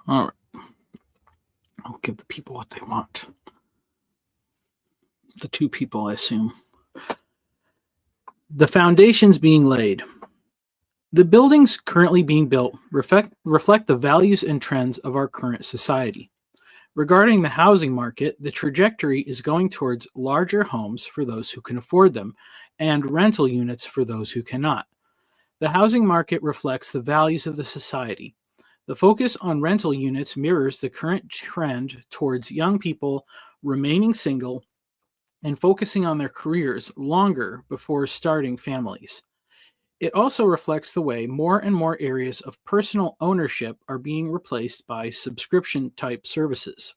S1: All right. I'll give the people what they want. The two people, I assume. The foundations being laid. The buildings currently being built reflect the values and trends of our current society. Regarding the housing market, the trajectory is going towards larger homes for those who can afford them and rental units for those who cannot. The housing market reflects the values of the society. The focus on rental units mirrors the current trend towards young people remaining single and focusing on their careers longer before starting families. It also reflects the way more and more areas of personal ownership are being replaced by subscription type services.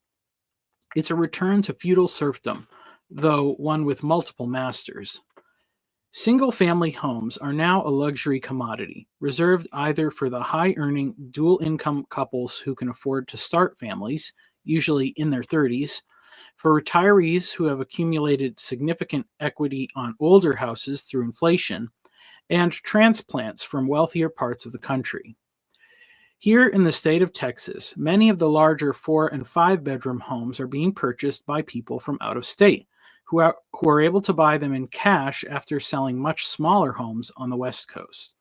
S1: It's a return to feudal serfdom, though one with multiple masters. Single family homes are now a luxury commodity, reserved either for the high earning dual income couples who can afford to start families, usually in their 30s, for retirees who have accumulated significant equity on older houses through inflation, and transplants from wealthier parts of the country. Here in the state of Texas, many of the larger 4 and 5 bedroom homes are being purchased by people from out of state who are able to buy them in cash after selling much smaller homes on the West Coast.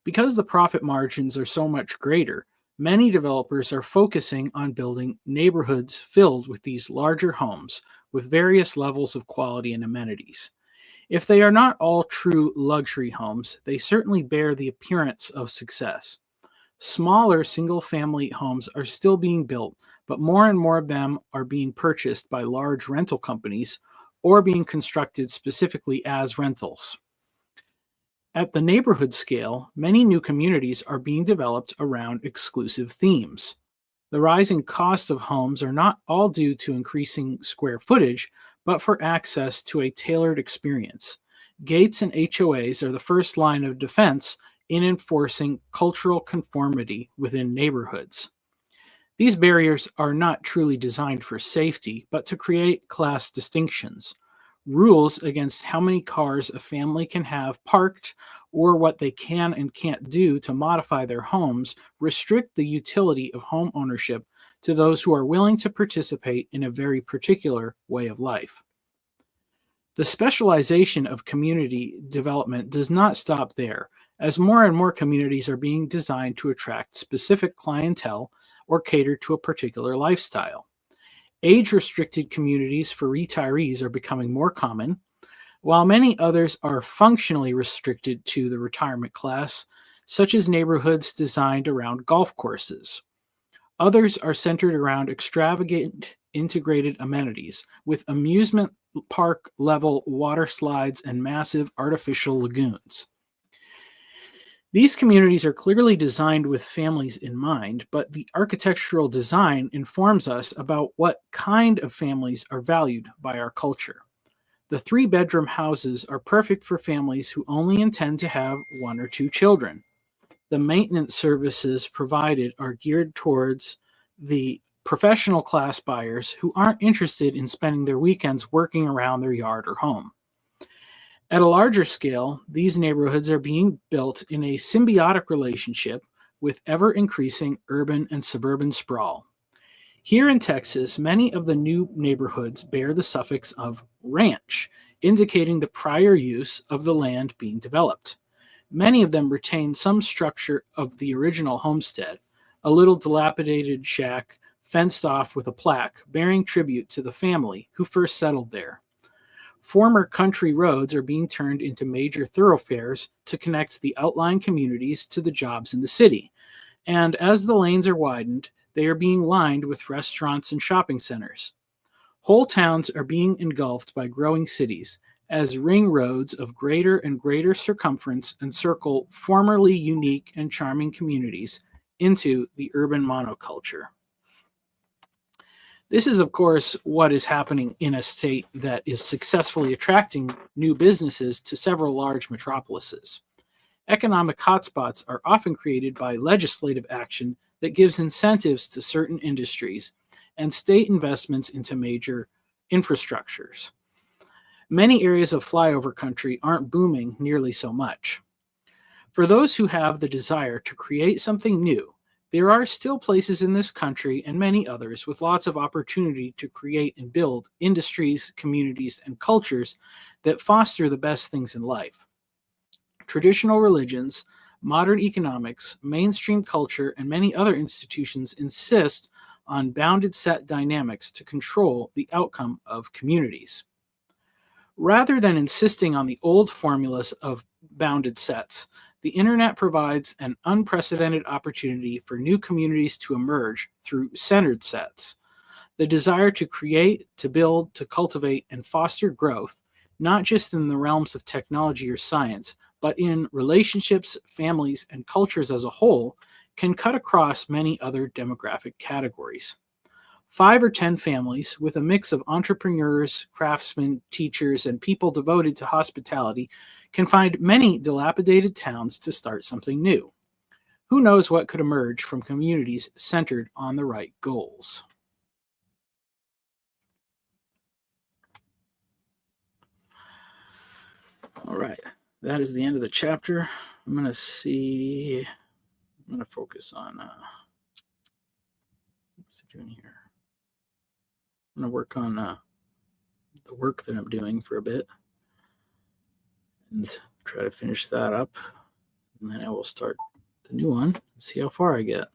S1: Because the profit margins are so much greater, many developers are focusing on building neighborhoods filled with these larger homes with various levels of quality and amenities. If they are not all true luxury homes, they certainly bear the appearance of success. Smaller single-family homes are still being built, but more and more of them are being purchased by large rental companies or being constructed specifically as rentals. At the neighborhood scale, many new communities are being developed around exclusive themes. The rising cost of homes are not all due to increasing square footage, but for access to a tailored experience. Gates and HOAs are the first line of defense in enforcing cultural conformity within neighborhoods. These barriers are not truly designed for safety, but to create class distinctions. Rules against how many cars a family can have parked or what they can and can't do to modify their homes restrict the utility of home ownership to those who are willing to participate in a very particular way of life. The specialization of community development does not stop there, as more and more communities are being designed to attract specific clientele or cater to a particular lifestyle. Age restricted communities for retirees are becoming more common, while many others are functionally restricted to the retirement class, such as neighborhoods designed around golf courses. Others are centered around extravagant integrated amenities with amusement park level water slides and massive artificial lagoons. These communities are clearly designed with families in mind, but the architectural design informs us about what kind of families are valued by our culture. The three-bedroom houses are perfect for families who only intend to have one or two children. The maintenance services provided are geared towards the professional class buyers who aren't interested in spending their weekends working around their yard or home. At a larger scale, these neighborhoods are being built in a symbiotic relationship with ever-increasing urban and suburban sprawl. Here in Texas, many of the new neighborhoods bear the suffix of ranch, indicating the prior use of the land being developed. Many of them retain some structure of the original homestead, a little dilapidated shack fenced off with a plaque bearing tribute to the family who first settled there. Former country roads are being turned into major thoroughfares to connect the outlying communities to the jobs in the city. And as the lanes are widened, they are being lined with restaurants and shopping centers. Whole towns are being engulfed by growing cities as ring roads of greater and greater circumference encircle formerly unique and charming communities into the urban monoculture. This is, of course, what is happening in a state that is successfully attracting new businesses to several large metropolises. Economic hotspots are often created by legislative action that gives incentives to certain industries and state investments into major infrastructures. Many areas of flyover country aren't booming nearly so much. For those who have the desire to create something new, there are still places in this country and many others with lots of opportunity to create and build industries, communities, and cultures that foster the best things in life. Traditional religions, modern economics, mainstream culture, and many other institutions insist on bounded set dynamics to control the outcome of communities. Rather than insisting on the old formulas of bounded sets, the internet provides an unprecedented opportunity for new communities to emerge through centered sets. The desire to create, to build, to cultivate, and foster growth, not just in the realms of technology or science, but in relationships, families, and cultures as a whole, can cut across many other demographic categories. 5 or 10 families with a mix of entrepreneurs, craftsmen, teachers, and people devoted to hospitality can find many dilapidated towns to start something new. Who knows what could emerge from communities centered on the right goals? All right, that is the end of the chapter. I'm going to focus on, what's it doing here? I'm going to work on the work that I'm doing for a bit and try to finish that up. And then I will start the new one and see how far I get.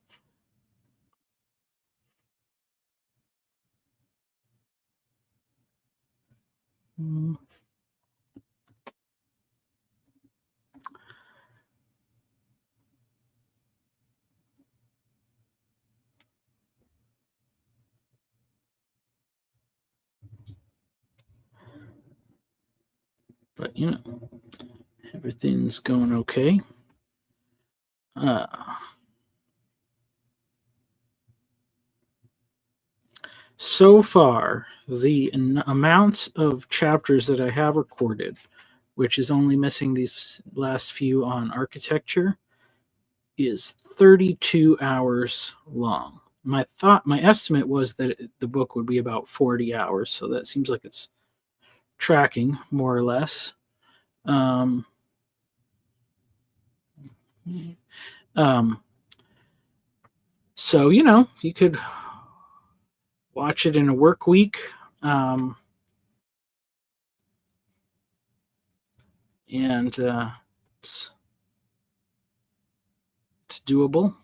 S1: But, everything's going okay. So far, the amount of chapters that I have recorded, which is only missing these last few on architecture, is 32 hours long. My estimate was that the book would be about 40 hours, so that seems like it's tracking, more or less. So, you could watch it in a work week. And it's doable.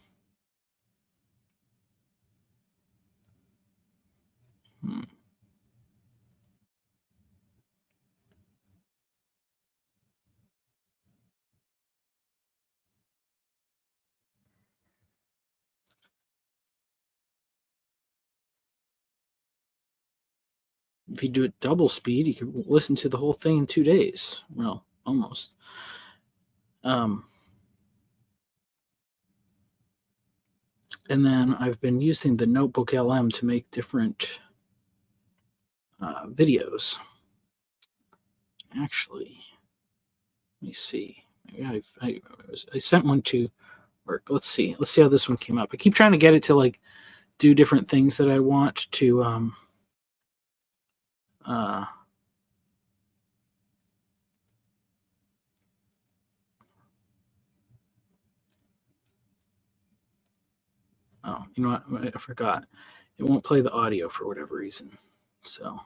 S1: If you do it double speed, you can listen to the whole thing in 2 days. Well, almost. And then I've been using the Notebook LM to make different videos. Actually, let me see. Maybe I sent one to work. Let's see how this one came up. I keep trying to get it to like do different things that I want to oh, you know what? I forgot. It won't play the audio for whatever reason. So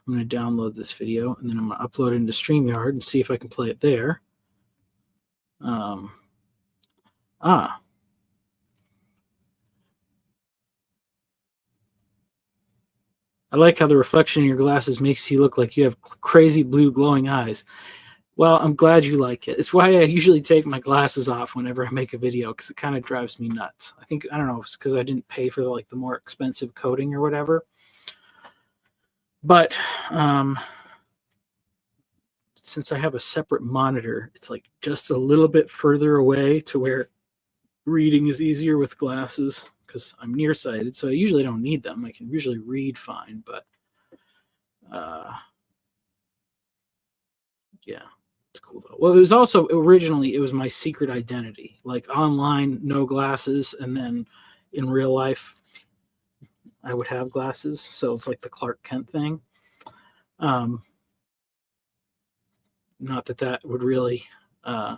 S1: I'm going to download this video and then I'm going to upload it into StreamYard and see if I can play it there. I like how the reflection in your glasses makes you look like you have crazy blue glowing eyes. Well, I'm glad you like it. It's why I usually take my glasses off whenever I make a video, because it kind of drives me nuts. I don't know if it's because I didn't pay for the more expensive coating or whatever. But since I have a separate monitor, it's like just a little bit further away to where reading is easier with glasses, because I'm nearsighted, so I usually don't need them. I can usually read fine, but yeah, it's cool though. Well, it was also originally it was my secret identity, like online, no glasses, and then in real life, I would have glasses. So it's like the Clark Kent thing. Not that would really. I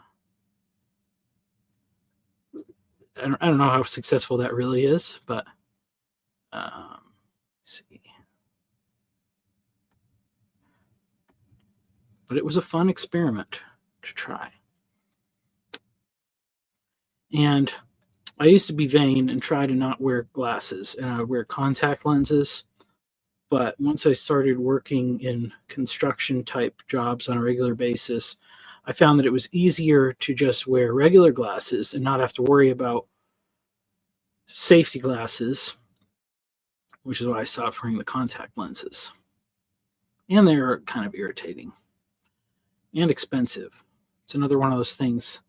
S1: don't know how successful that really is, but let's see. But it was a fun experiment to try. And I used to be vain and try to not wear glasses, and I would wear contact lenses. But once I started working in construction type jobs on a regular basis, I found that it was easier to just wear regular glasses and not have to worry about safety glasses, which is why I stopped wearing the contact lenses. And they're kind of irritating and expensive. It's another one of those things.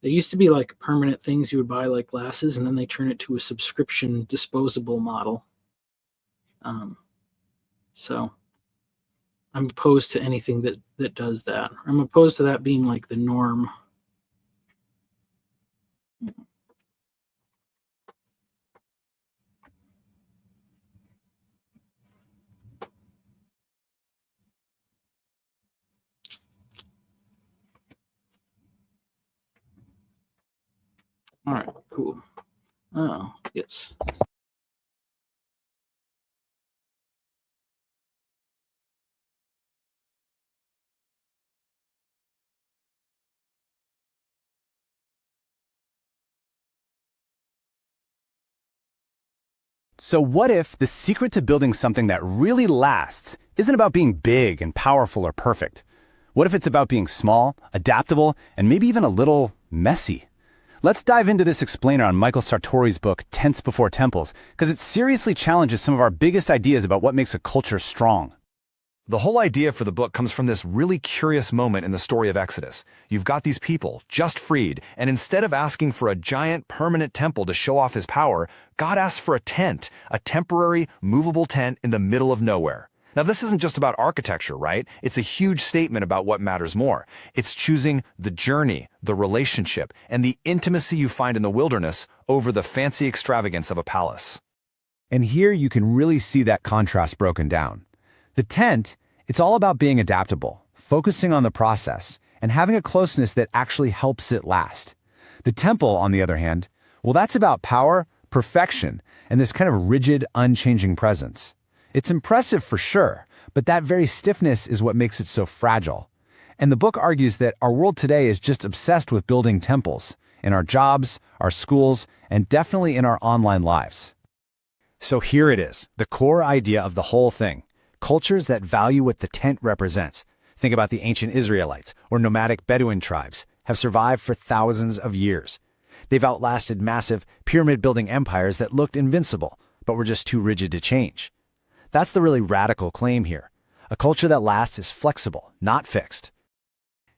S1: They used to be like permanent things you would buy, like glasses, and then they turn it to a subscription disposable model. So I'm opposed to anything that does that. I'm opposed to that being like the norm. All right, cool. Oh, yes.
S2: So what if the secret to building something that really lasts isn't about being big and powerful or perfect? What if it's about being small, adaptable, and maybe even a little messy? Let's dive into this explainer on Michael Sartori's book, Tents Before Temples, because it seriously challenges some of our biggest ideas about what makes a culture strong.
S3: The whole idea for the book comes from this really curious moment in the story of Exodus. You've got these people, just freed, and instead of asking for a giant permanent temple to show off his power, God asks for a tent, a temporary, movable tent in the middle of nowhere. Now, this isn't just about architecture, right? It's a huge statement about what matters more. It's choosing the journey, the relationship, and the intimacy you find in the wilderness over the fancy extravagance of a palace.
S2: And here you can really see that contrast broken down. The tent, It's all about being adaptable, focusing on the process, and having a closeness that actually helps it last. The temple, on the other hand, well, that's about power, perfection, and this kind of rigid, unchanging presence. It's impressive for sure, but that very stiffness is what makes it so fragile. And the book argues that our world today is just obsessed with building temples in our jobs, our schools, and definitely in our online lives. So here it is, the core idea of the whole thing. Cultures that value what the tent represents. Think about the ancient Israelites or nomadic Bedouin tribes have survived for thousands of years. They've outlasted massive pyramid-building empires that looked invincible, but were just too rigid to change. That's the really radical claim here. A culture that lasts is flexible, not fixed.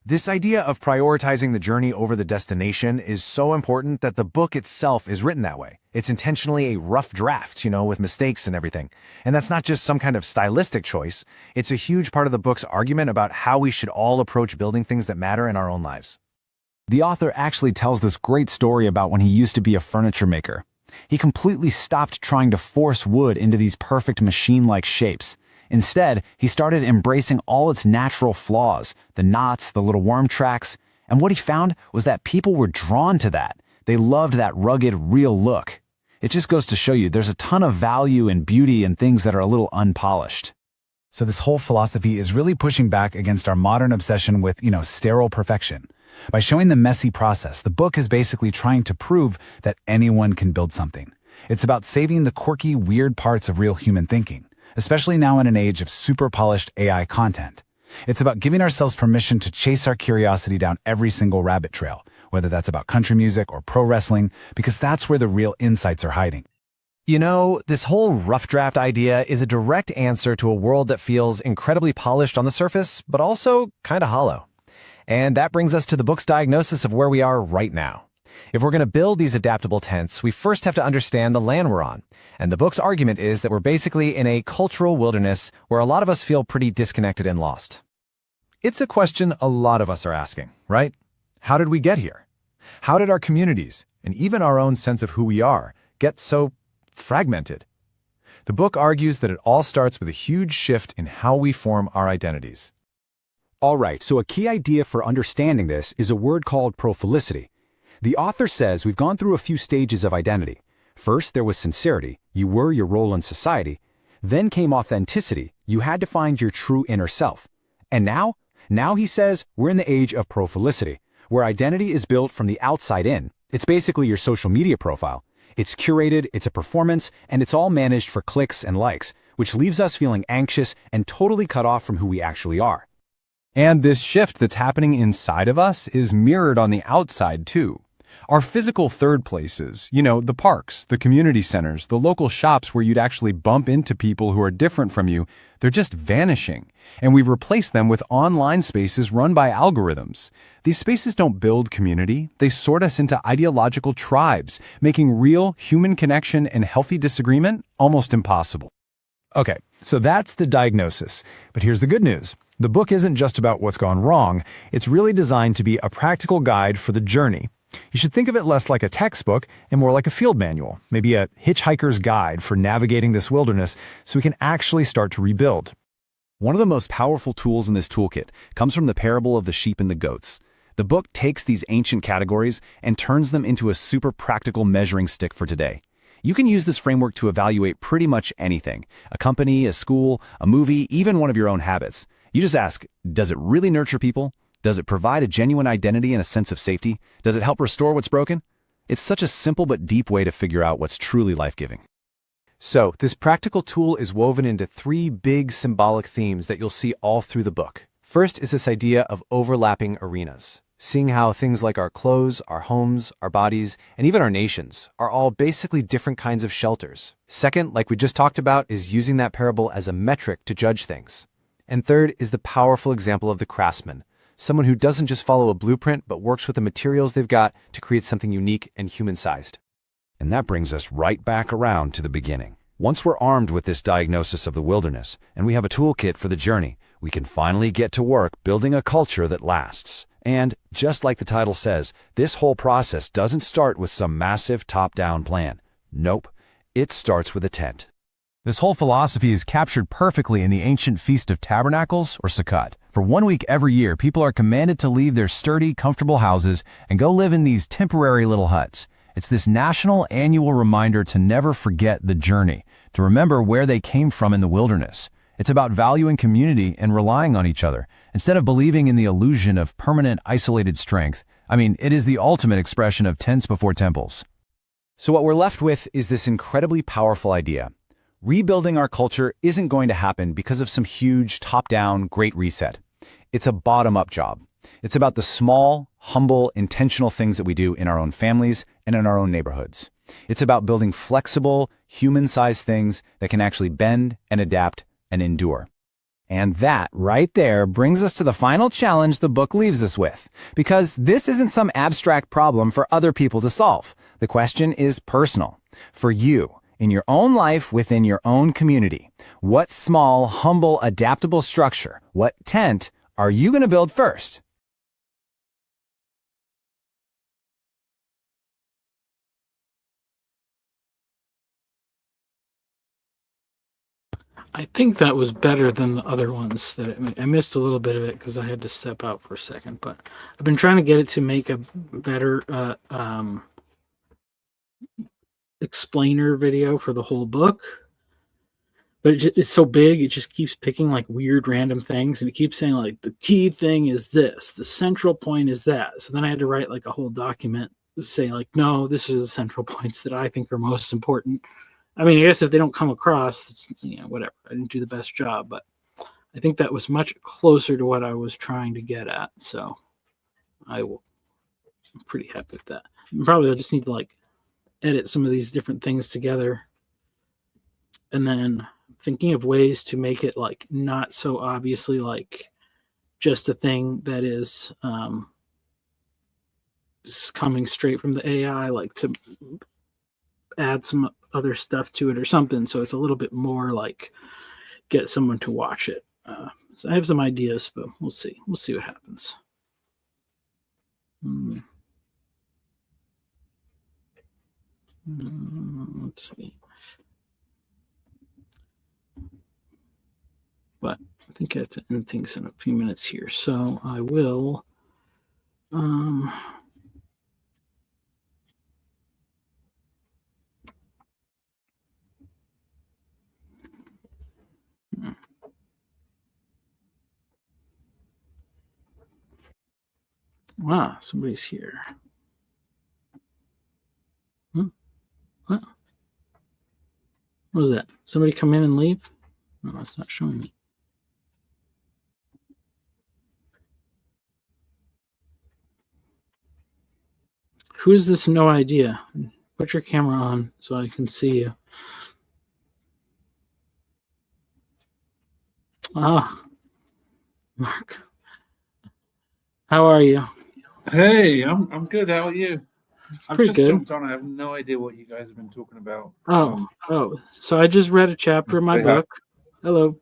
S2: This idea of prioritizing the journey over the destination is so important that the book itself is written that way. It's intentionally a rough draft, with mistakes and everything. And that's not just some kind of stylistic choice. It's a huge part of the book's argument about how we should all approach building things that matter in our own lives. The author actually tells this great story about when he used to be a furniture maker. He completely stopped trying to force wood into these perfect machine-like shapes. Instead, he started embracing all its natural flaws, the knots, the little worm tracks, and what he found was that people were drawn to that. They loved that rugged, real look. It just goes to show you there's a ton of value and beauty in things that are a little unpolished. So this whole philosophy is really pushing back against our modern obsession with, sterile perfection. By showing the messy process, the book is basically trying to prove that anyone can build something. It's about saving the quirky, weird parts of real human thinking, especially now in an age of super polished AI content. It's about giving ourselves permission to chase our curiosity down every single rabbit trail, whether that's about country music or pro wrestling, because that's where the real insights are hiding. This whole rough draft idea is a direct answer to a world that feels incredibly polished on the surface, but also kind of hollow. And that brings us to the book's diagnosis of where we are right now. If we're going to build these adaptable tents, we first have to understand the land we're on. And the book's argument is that we're basically in a cultural wilderness where a lot of us feel pretty disconnected and lost. It's a question a lot of us are asking, right? How did we get here? How did our communities, and even our own sense of who we are, get so fragmented? The book argues that it all starts with a huge shift in how we form our identities. All right, so a key idea for understanding this is a word called prophilicity. The author says we've gone through a few stages of identity. First, there was sincerity. You were your role in society. Then came authenticity. You had to find your true inner self. And now he says we're in the age of prophilicity, where identity is built from the outside in. It's basically your social media profile. It's curated, it's a performance, and it's all managed for clicks and likes, which leaves us feeling anxious and totally cut off from who we actually are. And this shift that's happening inside of us is mirrored on the outside too. Our physical third places, the parks, the community centers, the local shops where you'd actually bump into people who are different from you, they're just vanishing. And we've replaced them with online spaces run by algorithms. These spaces don't build community, they sort us into ideological tribes, making real human connection and healthy disagreement almost impossible. Okay, so that's the diagnosis. But here's the good news. The book isn't just about what's gone wrong, it's really designed to be a practical guide for the journey. You should think of it less like a textbook and more like a field manual, maybe a hitchhiker's guide for navigating this wilderness so we can actually start to rebuild. One of the most powerful tools in this toolkit comes from the parable of the sheep and the goats. The book takes these ancient categories and turns them into a super practical measuring stick for today. You can use this framework to evaluate pretty much anything: a company, a school, a movie, even one of your own habits. You just ask, does it really nurture people? Does it provide a genuine identity and a sense of safety? Does it help restore what's broken? It's such a simple but deep way to figure out what's truly life-giving. So, this practical tool is woven into 3 big symbolic themes that you'll see all through the book. First is this idea of overlapping arenas, seeing how things like our clothes, our homes, our bodies, and even our nations are all basically different kinds of shelters. Second, like we just talked about, is using that parable as a metric to judge things. And third is the powerful example of the craftsman, someone who doesn't just follow a blueprint but works with the materials they've got to create something unique and human-sized. And that brings us right back around to the beginning. Once we're armed with this diagnosis of the wilderness and we have a toolkit for the journey, we can finally get to work building a culture that lasts. And, just like the title says, this whole process doesn't start with some massive top-down plan. Nope, it starts with a tent. This whole philosophy is captured perfectly in the ancient Feast of Tabernacles, or Sukkot. For 1 week every year, people are commanded to leave their sturdy, comfortable houses and go live in these temporary little huts. It's this national annual reminder to never forget the journey, to remember where they came from in the wilderness. It's about valuing community and relying on each other, instead of believing in the illusion of permanent, isolated strength. I mean, it is the ultimate expression of tents before temples. So what we're left with is this incredibly powerful idea. Rebuilding our culture isn't going to happen because of some huge top-down great reset. It's a bottom-up job. It's about the small, humble, intentional things that we do in our own families and in our own neighborhoods. It's about building flexible, human-sized things that can actually bend and adapt and endure. And that right there brings us to the final challenge the book leaves us with. Because this isn't some abstract problem for other people to solve. The question is personal. For you, in your own life, within your own community, what small, humble, adaptable structure, what tent are you going to build first?
S1: I think that was better than the other ones that I missed a little bit of it because I had to step out for a second. But I've been trying to get it to make a better explainer video for the whole book. But it's so big, it just keeps picking like weird random things, and it keeps saying like the key thing is this, the central point is that. So then I had to write like a whole document to say like, no, this is the central points that I think are most important. I mean, I guess if they don't come across, it's, whatever. I didn't do the best job, but I think that was much closer to what I was trying to get at. So I'm pretty happy with that. Probably I'll just need to like edit some of these different things together, and then thinking of ways to make it like not so obviously like just a thing that is coming straight from the AI, like to add some other stuff to it or something, so it's a little bit more like get someone to watch it. So I have some ideas, but we'll see what happens. Let's see. But I think I have to end things in a few minutes here, so I will wow, somebody's here. What was that? Somebody come in and leave? No, it's not showing me. Who is this? No idea. Put your camera on so I can see you. Ah, Mark. How are you?
S4: Hey, I'm good. How are you? I've
S1: Pretty
S4: just
S1: good.
S4: jumped on. I have no idea what you guys have been talking about.
S1: Oh. So I just read a chapter of my book. Hello.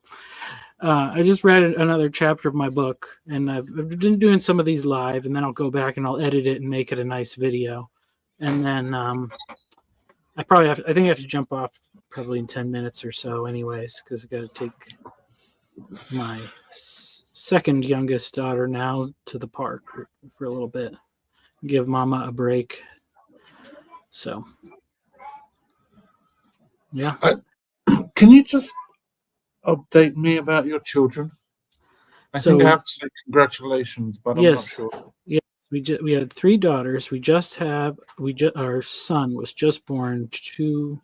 S1: I just read another chapter of my book, and I've been doing some of these live, and then I'll go back and I'll edit it and make it a nice video. And then I think I have to jump off probably in 10 minutes or so anyways, because I got to take my second youngest daughter now to the park for a little bit, give mama a break. So yeah.
S4: Can you just update me about your children? I think I have to say congratulations, but I'm not sure.
S1: Yes, we had 3 daughters. Our son was just born 3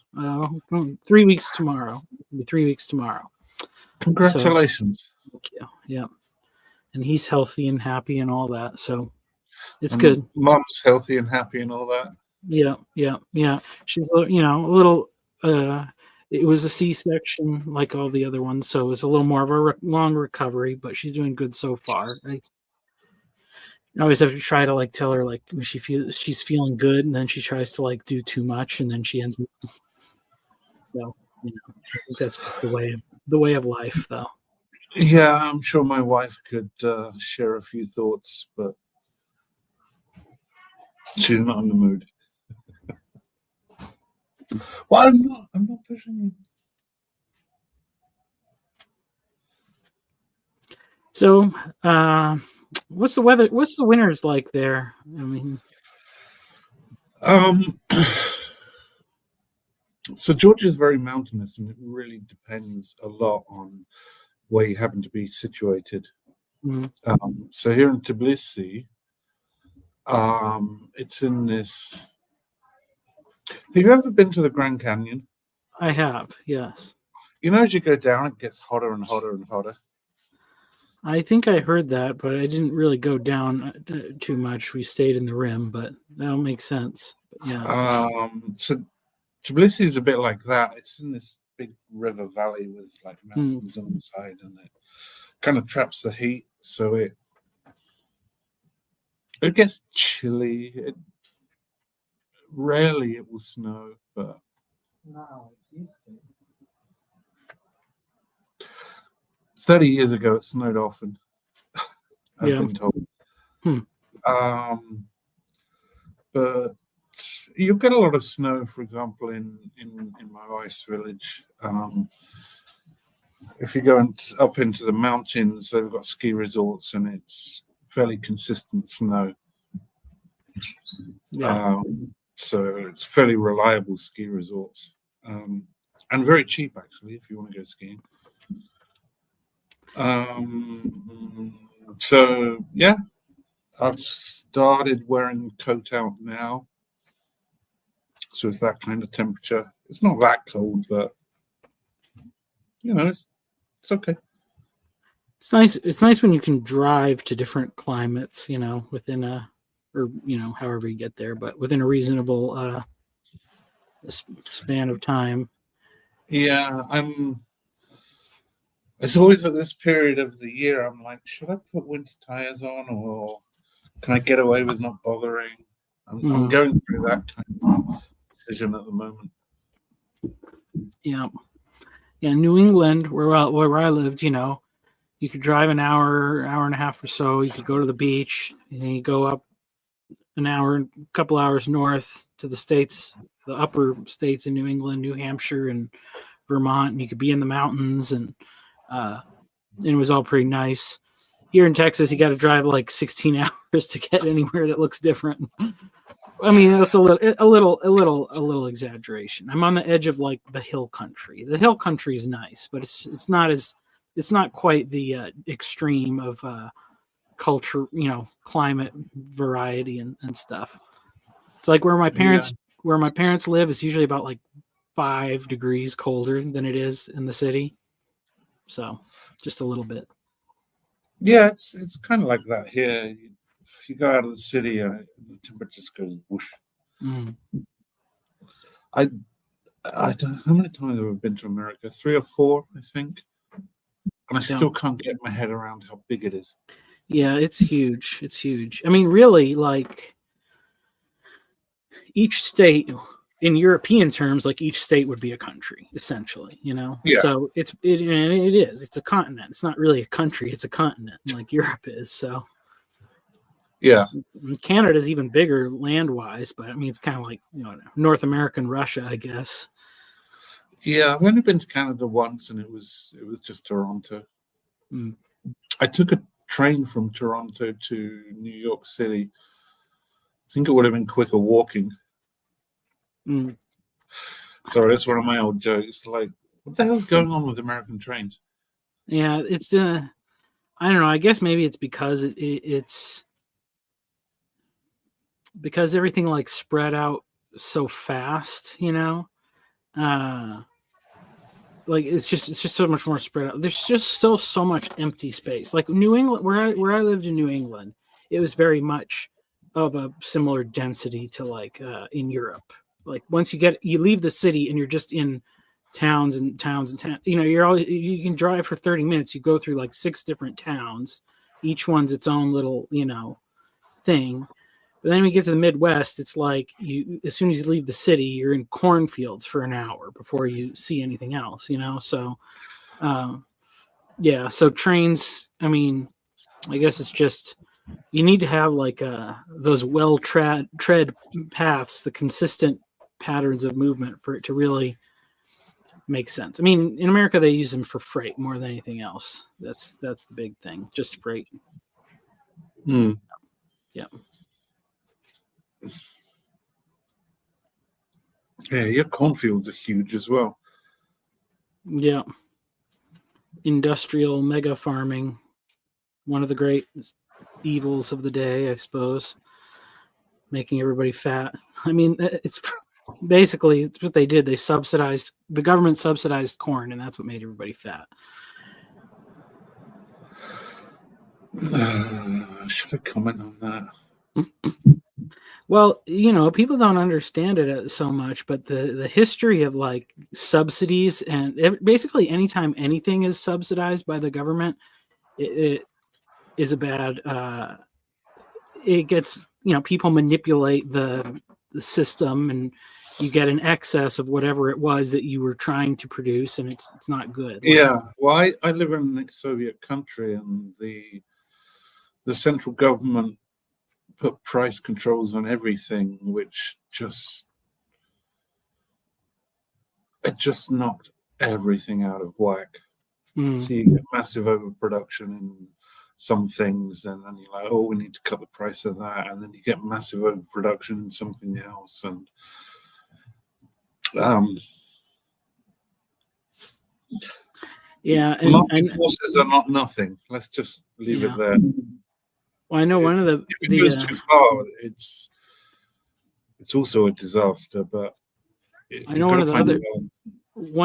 S1: weeks tomorrow. 3 weeks tomorrow.
S4: Congratulations.
S1: So, thank you. Yeah. And he's healthy and happy and all that. So it's good.
S4: Mom's healthy and happy and all that.
S1: Yeah. She's, a little, it was a C-section like all the other ones. So it was a little more of a long recovery, but she's doing good so far. I always have to try to like tell her like when she's feeling good, and then she tries to like do too much, and then she ends up. So, I think that's the way of life, though.
S4: Yeah, I'm sure my wife could share a few thoughts, but she's not in the mood. Well, I'm not pushing you.
S1: So, what's the weather? What's the winters like there? I mean,
S4: Um, so Georgia is very mountainous, and it really depends a lot on where you happen to be situated.
S1: mm,
S4: So here in Tbilisi, it's in this. Have you ever been to the Grand Canyon?
S1: I have, yes.
S4: You know, as you go down, it gets hotter and hotter and hotter.
S1: I think I heard that, but I didn't really go down too much. We stayed in the rim, but that'll make sense. But yeah.
S4: So Tbilisi is a bit like that. It's in this big river valley with like
S1: Mm.
S4: mountains on the side, and it kind of traps the heat. So it gets chilly. Rarely it will snow, but
S5: No, it used to.
S4: 30 years ago it snowed often. I've
S1: Yeah.
S4: been told.
S1: Hmm.
S4: But you'll get a lot of snow, for example, in my wife's village. If you go up into the mountains, they've got ski resorts, and it's fairly consistent snow.
S1: Yeah.
S4: So it's fairly reliable ski resorts, and very cheap actually if you want to go skiing. So yeah, I've started wearing coat out now, so it's that kind of temperature. It's not that cold, but it's okay.
S1: It's nice. It's nice when you can drive to different climates, within however you get there, but within a reasonable span of time.
S4: Yeah, it's always at this period of the year I'm like, should I put winter tires on, or can I get away with not bothering? I'm going through that kind of decision at the moment.
S1: Yeah. New England, where I lived, you could drive an hour and a half or so. You could go to the beach, and then you go up an hour, a couple hours north to the states, the upper states in New England, New Hampshire, and Vermont, and you could be in the mountains, and it was all pretty nice. Here in Texas, you got to drive like 16 hours to get anywhere that looks different. I mean, that's a little exaggeration. I'm on the edge of like the hill country. The hill country is nice, but it's not quite the extreme of culture, climate variety and stuff. It's like where my parents live is usually about like 5 degrees colder than it is in the city. So just a little bit.
S4: Yeah, it's kind of like that here. If you go out of the city, the temperature just goes whoosh.
S1: Mm.
S4: I don't know how many times have I been to America? 3 or 4, I think. And I still can't get my head around how big it is.
S1: Yeah, it's huge. It's huge. I mean, really, like each state in European terms, like each state would be a country, essentially, Yeah. So it is. It's a continent. It's not really a country. It's a continent, like Europe is. So
S4: yeah,
S1: Canada's even bigger land-wise, but I mean, it's kind of like North American Russia, I guess.
S4: Yeah, I've only been to Canada once, and it was just Toronto.
S1: Mm.
S4: I took a train from Toronto to New York City. I think it would have been quicker walking.
S1: Mm.
S4: Sorry, that's one of my old jokes. Like, what the hell's going on with American trains?
S1: Yeah, it's I don't know. I guess maybe it's because it's because everything like spread out so fast, like it's just so much more spread out. There's just so much empty space. Like New England, where I lived in New England, it was very much of a similar density to like in Europe. Like once you leave the city and you're just in towns and towns. You can drive for 30 minutes. You go through like 6 different towns. Each one's its own little, thing. But then when you get to the Midwest, it's like as soon as you leave the city, you're in cornfields for an hour before you see anything else, So, so trains, I mean, I guess it's just, you need to have like those tread paths, the consistent patterns of movement for it to really makes sense. I mean, in America they use them for freight more than anything else. That's the big thing, just freight.
S4: Hmm.
S1: Yeah.
S4: Yeah, your cornfields are huge as well.
S1: Yeah. Industrial mega farming, one of the great evils of the day, I suppose. Making everybody fat. I mean, it's basically it's what they did. The government subsidized corn, and that's what made everybody fat.
S4: Should I comment on that?
S1: Well, people don't understand it so much, but the history of like subsidies and basically anytime anything is subsidized by the government, it is a bad. It gets people manipulate the system, and you get an excess of whatever it was that you were trying to produce, and it's not good.
S4: Yeah, well, I live in an ex-Soviet country, and the central government put price controls on everything, which just knocked everything out of whack. So you get massive overproduction in some things, and then you're like, oh, we need to cut the price of that, and then you get massive overproduction in something else, and
S1: yeah,
S4: market forces are not nothing. Let's just leave it there.
S1: Well, I know one of
S4: If it goes too far, it's also a disaster. But
S1: I know one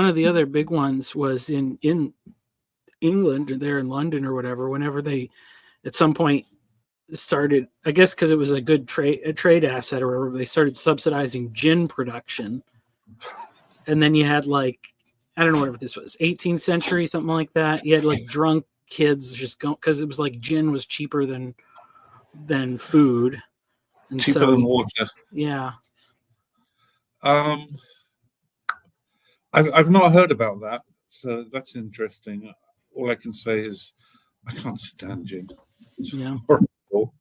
S1: of the other big ones was in England, or there in London or whatever. Whenever they at some point started, I guess because it was a good trade asset or whatever, they started subsidizing gin production, and then you had like, I don't know whatever this was, 18th century, something like that. You had like drunk kids just going because it was like gin was cheaper than food, and
S4: cheaper than water.
S1: Yeah.
S4: I've not heard about that, so that's interesting. All I can say is I can't stand gin. It's horrible.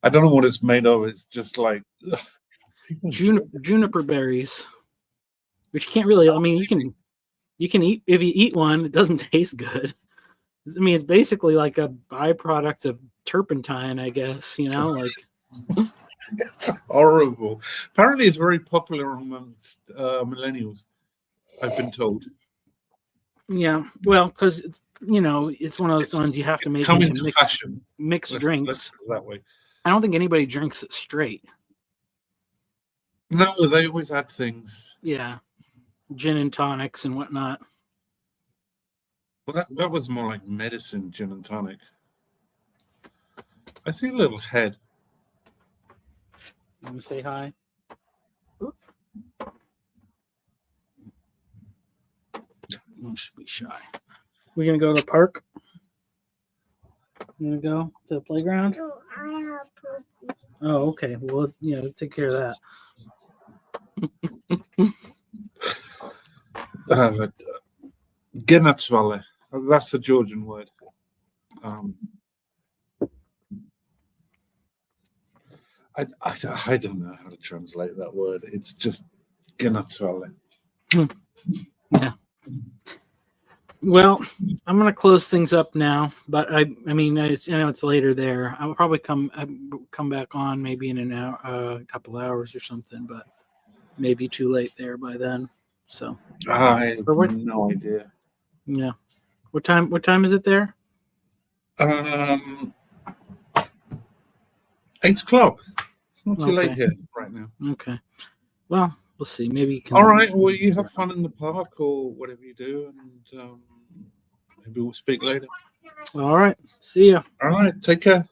S4: I don't know what it's made of. It's just like
S1: juniper berries, which you can't really. I mean, you can eat if you eat one, it doesn't taste good. I mean, it's basically like a byproduct of turpentine, I guess. Like
S4: it's horrible. Apparently, it's very popular amongst millennials. I've been told.
S1: Yeah, well, because it's one of those ones you have to make
S4: into fashion.
S1: Mixed drinks.
S4: Let's put it that way.
S1: I don't think anybody drinks it straight.
S4: No, they always add things.
S1: Yeah, gin and tonics and whatnot.
S4: Well, that was more like medicine, gin and tonic. I see a little head.
S1: Let me say hi. Should be shy. We're gonna go to the park. You gonna go to the playground?
S6: No, I have poopy.
S1: Oh, okay. Well, take care of that.
S4: Genatsvalle. That's the Georgian word. I don't know how to translate that word. It's just Genatsvalle.
S1: Yeah. Well, I'm going to close things up now, but I mean, it's later there. I will probably come back on maybe in an hour, a couple hours or something, but maybe too late there by then. So
S4: I have no idea.
S1: Yeah. What time is it there?
S4: 8 o'clock. It's not too late here right now.
S1: Okay. Well, we'll see. Maybe you can.
S4: All right. Well, you have fun in the park or whatever you do, and maybe we'll speak later.
S1: All right. See ya.
S4: All right. Take care.